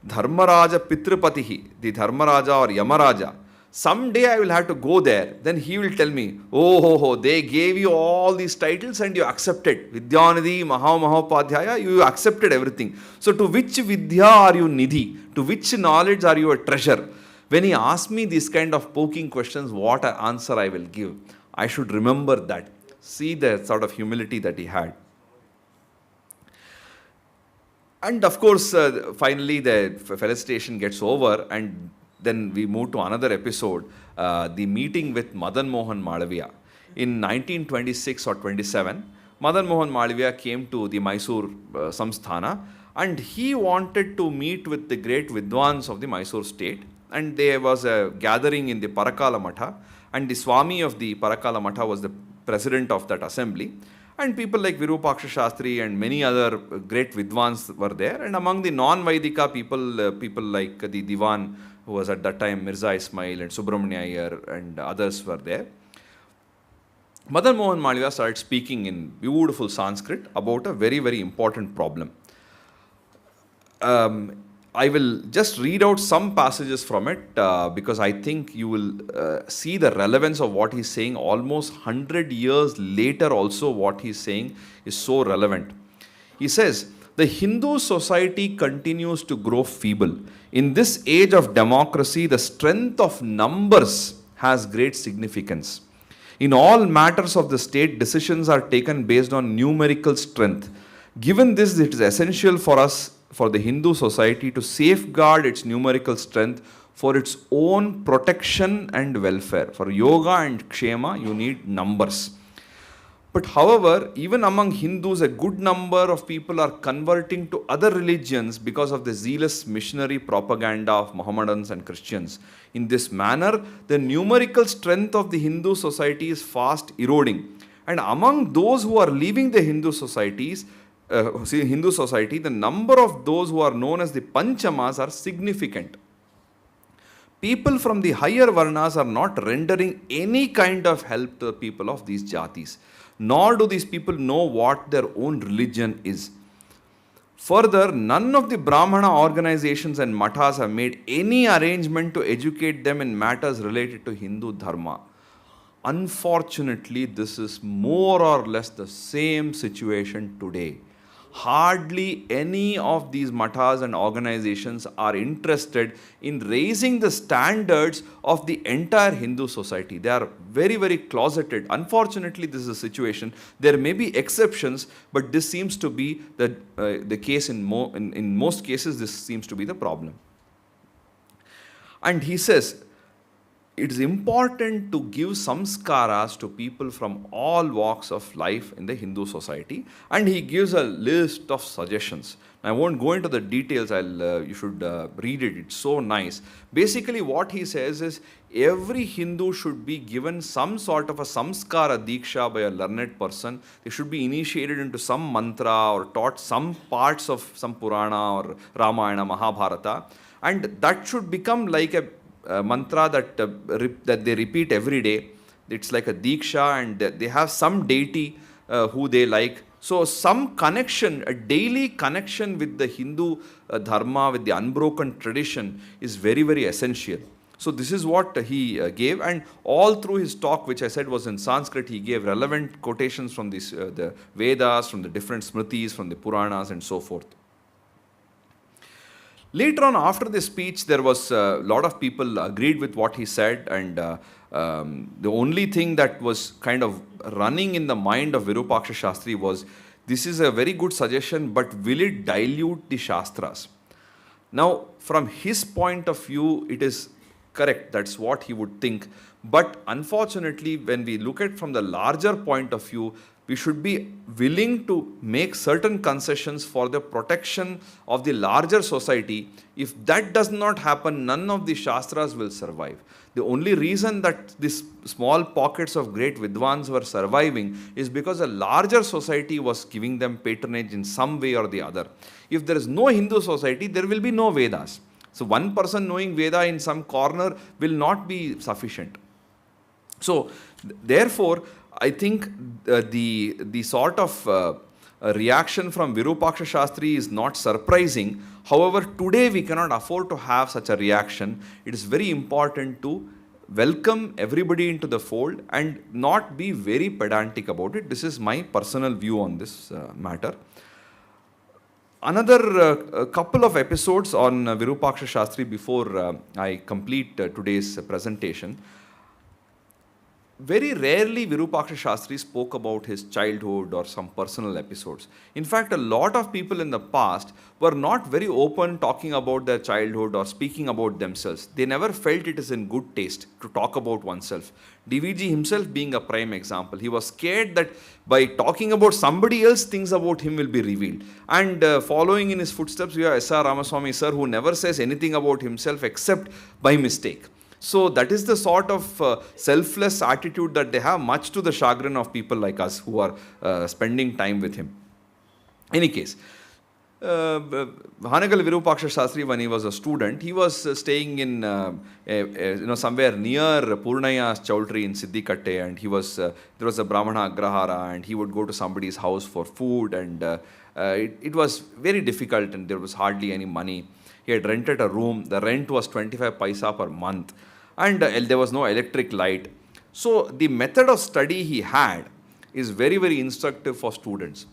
Dharmaraja Pitrupatihi, the Dharmaraja or Yamaraja. Someday I will have to go there. Then he will tell me, they gave you all these titles and you accepted. Vidyanidhi, Mahapadhyaya, you accepted everything. So to which Vidya are you Nidhi? To which knowledge are you a treasure? When he asks me these kind of poking questions, what answer I will give? I should remember that. See the sort of humility that he had. And of course, finally the felicitation gets over, and then we move to another episode, the meeting with Madan Mohan Malaviya. In 1926 or 27, Madan Mohan Malaviya came to the Mysore Samsthana, and he wanted to meet with the great Vidwans of the Mysore state. And there was a gathering in the Parakala Matha, and the Swami of the Parakala Matha was the president of that assembly. And people like Virupaksha Shastri and many other great Vidwans were there. And among the non-Vaidika people, people like the Diwan, who was at that time Mirza Ismail and Subramanya Iyer and others were there. Madan Mohan Malaviya started speaking in beautiful Sanskrit about a very, very important problem. I will just read out some passages from it because I think you will see the relevance of what he's saying. Almost 100 years later also what he's saying is so relevant. He says, the Hindu society continues to grow feeble. In this age of democracy, the strength of numbers has great significance. In all matters of the state, decisions are taken based on numerical strength. Given this, it is essential for us, for the Hindu society, to safeguard its numerical strength for its own protection and welfare. For yoga and kshema, you need numbers. But however, even among Hindus, a good number of people are converting to other religions because of the zealous missionary propaganda of Mohammedans and Christians. In this manner, the numerical strength of the Hindu society is fast eroding. And among those who are leaving the Hindu society, the number of those who are known as the Panchamas are significant. People from the higher Varnas are not rendering any kind of help to the people of these jatis, nor do these people know what their own religion is. Further, none of the Brahmana organizations and mathas have made any arrangement to educate them in matters related to Hindu dharma. Unfortunately, this is more or less the same situation today. Hardly any of these mathas and organizations are interested in raising the standards of the entire Hindu society. They are very, very closeted. Unfortunately, this is a situation. There may be exceptions, but this seems to be the case in most cases. This seems to be the problem. And he says, it is important to give samskaras to people from all walks of life in the Hindu society. And he gives a list of suggestions. I won't go into the details. You should read it. It's so nice. Basically, what he says is every Hindu should be given some sort of a samskara diksha by a learned person. They should be initiated into some mantra or taught some parts of some Purana or Ramayana, Mahabharata. And that should become like a mantra that they repeat every day. It's like a diksha, and they have some deity who they like. So some connection, a daily connection with the Hindu dharma, with the unbroken tradition is very, very essential. So this is what he gave, and all through his talk, which I said was in Sanskrit, he gave relevant quotations from the Vedas, from the different Smritis, from the Puranas and so forth. Later on, after this speech, there was a lot of people agreed with what he said, and the only thing that was kind of running in the mind of Virupaksha Shastri was, this is a very good suggestion, but will it dilute the Shastras? Now, from his point of view, it is correct. That's what he would think. But unfortunately, when we look at from the larger point of view, we should be willing to make certain concessions for the protection of the larger society. If that does not happen, none of the Shastras will survive. The only reason that these small pockets of great Vidwans were surviving is because a larger society was giving them patronage in some way or the other. If there is no Hindu society, there will be no Vedas. So one person knowing Veda in some corner will not be sufficient. So therefore, I think the sort of reaction from Virupaksha Shastri is not surprising. However, today we cannot afford to have such a reaction. It is very important to welcome everybody into the fold and not be very pedantic about it. This is my personal view on this matter. Another couple of episodes on Virupaksha Shastri before I complete today's presentation. Very rarely Virupaksha Shastri spoke about his childhood or some personal episodes. In fact, a lot of people in the past were not very open talking about their childhood or speaking about themselves. They never felt it is in good taste to talk about oneself. DVG himself being a prime example. He was scared that by talking about somebody else, things about him will be revealed. And following in his footsteps, we have S.R. Ramaswamy sir, who never says anything about himself except by mistake. So that is the sort of selfless attitude that they have, much to the chagrin of people like us who are spending time with him. Any case, Hanagal Virupaksha Shastri, when he was a student, he was staying in somewhere near Purnaya's Chowdhury in Siddikatte, and he was there was a Brahmana Agrahara, and he would go to somebody's house for food, and it was very difficult, and there was hardly any money. He had rented a room. The rent was 25 paisa per month, and there was no electric light. So the method of study he had is very, very instructive for students.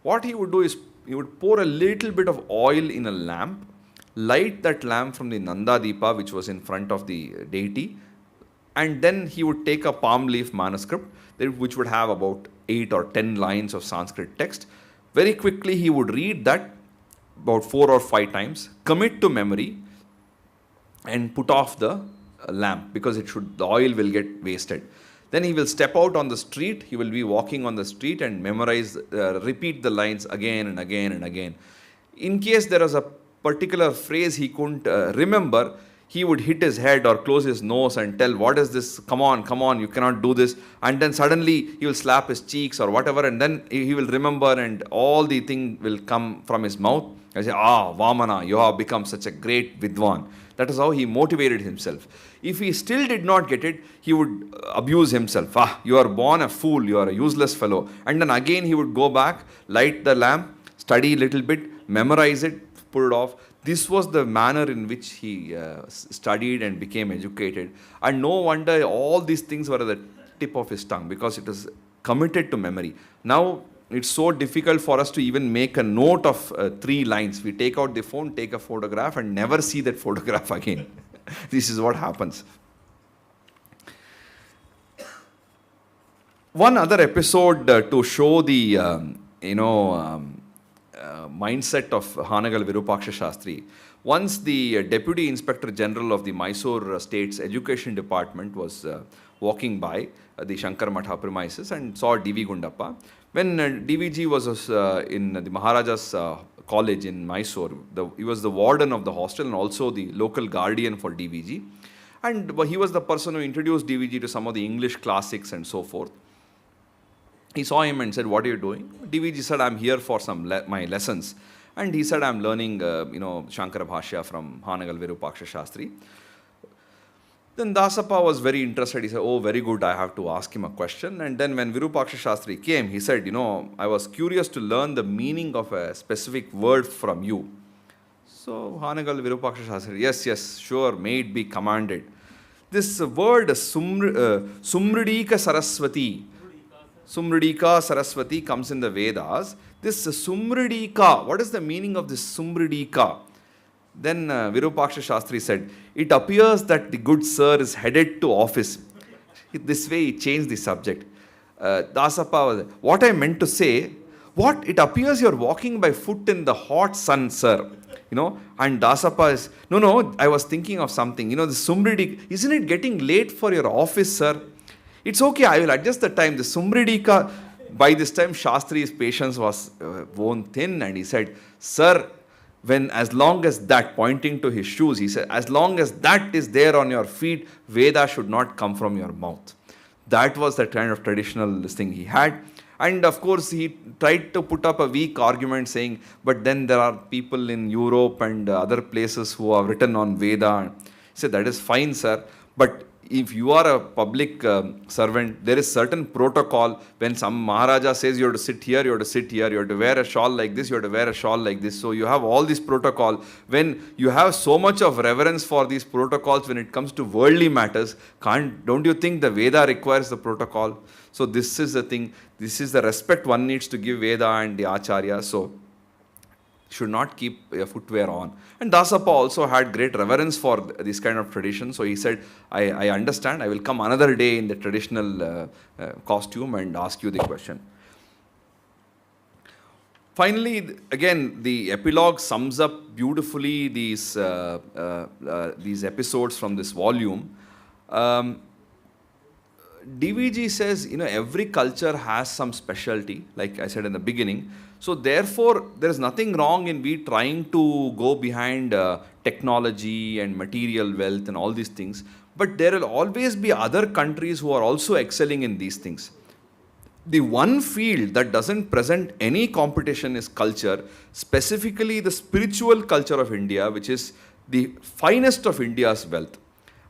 What he would do is he would pour a little bit of oil in a lamp, light that lamp from the Nanda Deepa, which was in front of the deity, and then he would take a palm leaf manuscript, which would have about 8 or 10 lines of Sanskrit text. Very quickly he would read that about 4 or 5 times, commit to memory, and put off the lamp because the oil will get wasted. Then he will step out on the street. He will be walking on the street and memorize, repeat the lines again and again and again. In case there was a particular phrase he couldn't remember, he would hit his head or close his nose and tell, what is this? Come on, you cannot do this. And then suddenly he will slap his cheeks or whatever, and then he will remember, and all the thing will come from his mouth. I say, Vamana, you have become such a great Vidwan. That is how he motivated himself. If he still did not get it, he would abuse himself. You are born a fool, you are a useless fellow. And then again he would go back, light the lamp, study a little bit, memorize it, put it off. This was the manner in which he studied and became educated. And no wonder all these things were at the tip of his tongue, because it was committed to memory. Now, it's so difficult for us to even make a note of 3 lines. We take out the phone, take a photograph, and never see that photograph again. This is what happens. One other episode to show the, mindset of Hanagal Virupaksha Shastri. Once the Deputy Inspector General of the Mysore State's Education Department was walking by the Shankar Matha premises and saw D.V. Gundappa. When DVG was in the Maharaja's college in Mysore, he was the warden of the hostel and also the local guardian for DVG. And he was the person who introduced DVG to some of the English classics and so forth. He saw him and said, what are you doing? DVG said, I'm here for my lessons. And he said, I'm learning, Shankara Bhashya from Hanagal Virupaksha Shastri. Then Dasappa was very interested. He said, oh, very good, I have to ask him a question. And then when Virupaksha-shastri came, he said, I was curious to learn the meaning of a specific word from you. So Hanagal Virupaksha-shastri, yes, sure, may it be commanded. This word Sumridika Saraswati, Sumridika Saraswati comes in the Vedas. This Sumridika, what is the meaning of this Sumridika? Then Virupaksha-shastri said, it appears that the good sir is headed to office. This way he changed the subject. Dasappa, what I meant to say, what? It appears you're walking by foot in the hot sun, sir. And Dasappa is, no, I was thinking of something. The Sumridika, isn't it getting late for your office, sir? It's okay, I will adjust the time. The Sumridika, by this time, Shastri's patience was worn thin, and he said, sir, as long as that, pointing to his shoes, he said, as long as that is there on your feet, Veda should not come from your mouth. That was the kind of traditional thing he had. And of course, he tried to put up a weak argument saying, but then there are people in Europe and other places who have written on Veda. He said, that is fine, sir. But if you are a public servant, there is certain protocol. When some Maharaja says you have to sit here, you have to sit here, you have to wear a shawl like this, you have to wear a shawl like this. So you have all this protocol. When you have so much of reverence for these protocols when it comes to worldly matters, don't you think the Veda requires the protocol? So this is the thing, this is the respect one needs to give Veda and the Acharya. So should not keep a footwear on. And Dasappa also had great reverence for this kind of tradition. So he said, I understand, I will come another day in the traditional costume and ask you the question. Finally, again, the epilogue sums up beautifully these episodes from this volume. DVG says, every culture has some specialty, like I said in the beginning. So therefore, there is nothing wrong in we trying to go behind technology and material wealth and all these things. But there will always be other countries who are also excelling in these things. The one field that doesn't present any competition is culture, specifically the spiritual culture of India, which is the finest of India's wealth.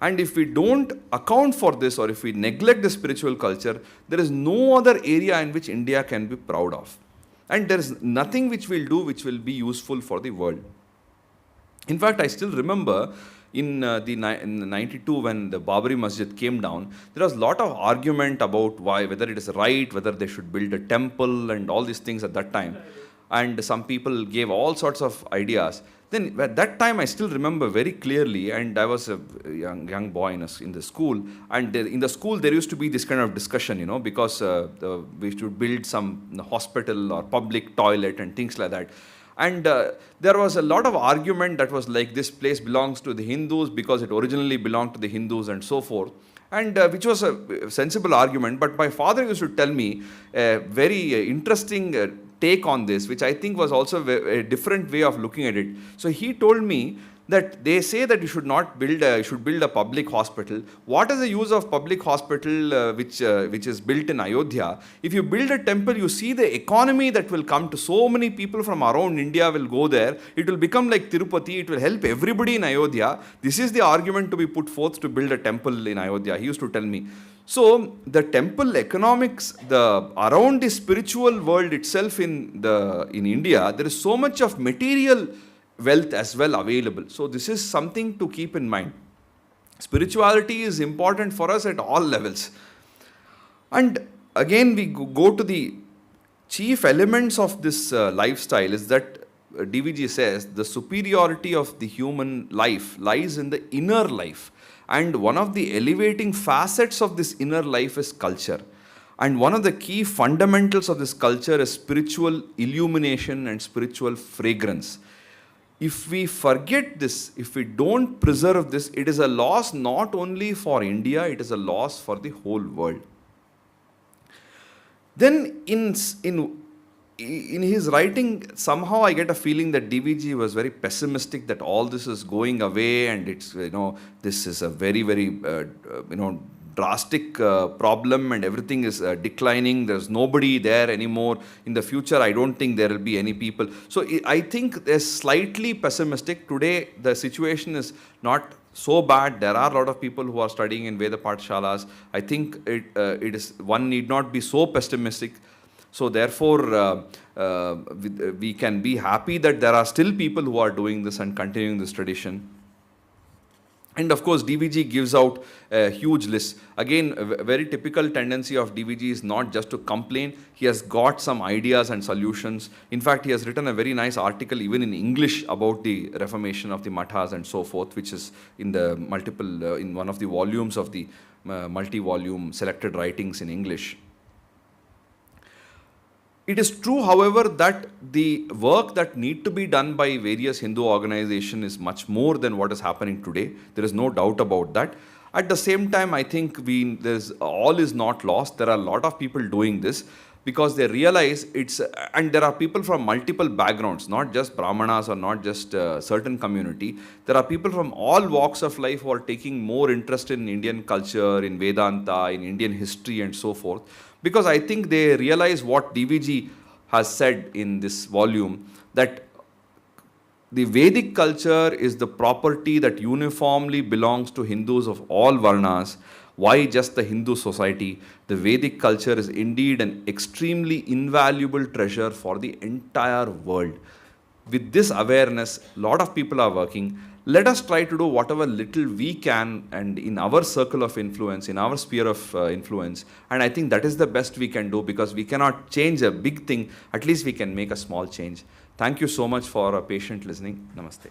And if we don't account for this, or if we neglect the spiritual culture, there is no other area in which India can be proud of. And there is nothing which we'll do which will be useful for the world. In fact, I still remember in 92 when the Babri Masjid came down, there was a lot of argument about whether it is right, whether they should build a temple and all these things at that time. And some people gave all sorts of ideas. Then at that time, I still remember very clearly, and I was a young boy in the school, and in the school there used to be this kind of discussion, because we should build some hospital or public toilet and things like that. And there was a lot of argument that was like, this place belongs to the Hindus because it originally belonged to the Hindus and so forth. And which was a sensible argument, but my father used to tell me a very interesting take on this, which I think was also a different way of looking at it. So he told me that they say that you should not build a public hospital. What is the use of public hospital which is built in Ayodhya? If you build a temple, you see the economy that will come to so many people from around India will go there. It will become like Tirupati. It will help everybody in Ayodhya. This is the argument to be put forth to build a temple in Ayodhya. He used to tell me. So the temple economics, around the spiritual world itself in India, there is so much of material wealth as well available. So this is something to keep in mind. Spirituality is important for us at all levels. And again, we go to the chief elements of this lifestyle is that DVG says the superiority of the human life lies in the inner life. And one of the elevating facets of this inner life is culture. And one of the key fundamentals of this culture is spiritual illumination and spiritual fragrance. If we forget this, if we don't preserve this, it is a loss not only for India, it is a loss for the whole world. Then in his writing, somehow I get a feeling that DVG was very pessimistic that all this is going away and it's, this is a very, very, drastic problem and everything is declining. There's nobody there anymore. In the future, I don't think there will be any people. So I think they're slightly pessimistic. Today, the situation is not so bad. There are a lot of people who are studying in Veda Pathshalas. I think it is, one need not be so pessimistic. So therefore, we can be happy that there are still people who are doing this and continuing this tradition. And of course, DVG gives out a huge list. Again, a very typical tendency of DVG is not just to complain. He has got some ideas and solutions. In fact, he has written a very nice article even in English about the reformation of the mathas and so forth, which is in the multiple, in one of the volumes of the multi-volume selected writings in English. It is true, however, that the work that need to be done by various Hindu organizations is much more than what is happening today. There is no doubt about that. At the same time, I think all is not lost. There are a lot of people doing this because they realize it's, and there are people from multiple backgrounds, not just Brahmanas or not just certain community. There are people from all walks of life who are taking more interest in Indian culture, in Vedanta, in Indian history and so forth. Because I think they realize what DVG has said in this volume, that the Vedic culture is the property that uniformly belongs to Hindus of all varnas. Why just the Hindu society? The Vedic culture is indeed an extremely invaluable treasure for the entire world. With this awareness, a lot of people are working. Let us try to do whatever little we can and in our circle of influence, in our sphere of influence. And I think that is the best we can do, because we cannot change a big thing. At least we can make a small change. Thank you so much for patient listening. Namaste.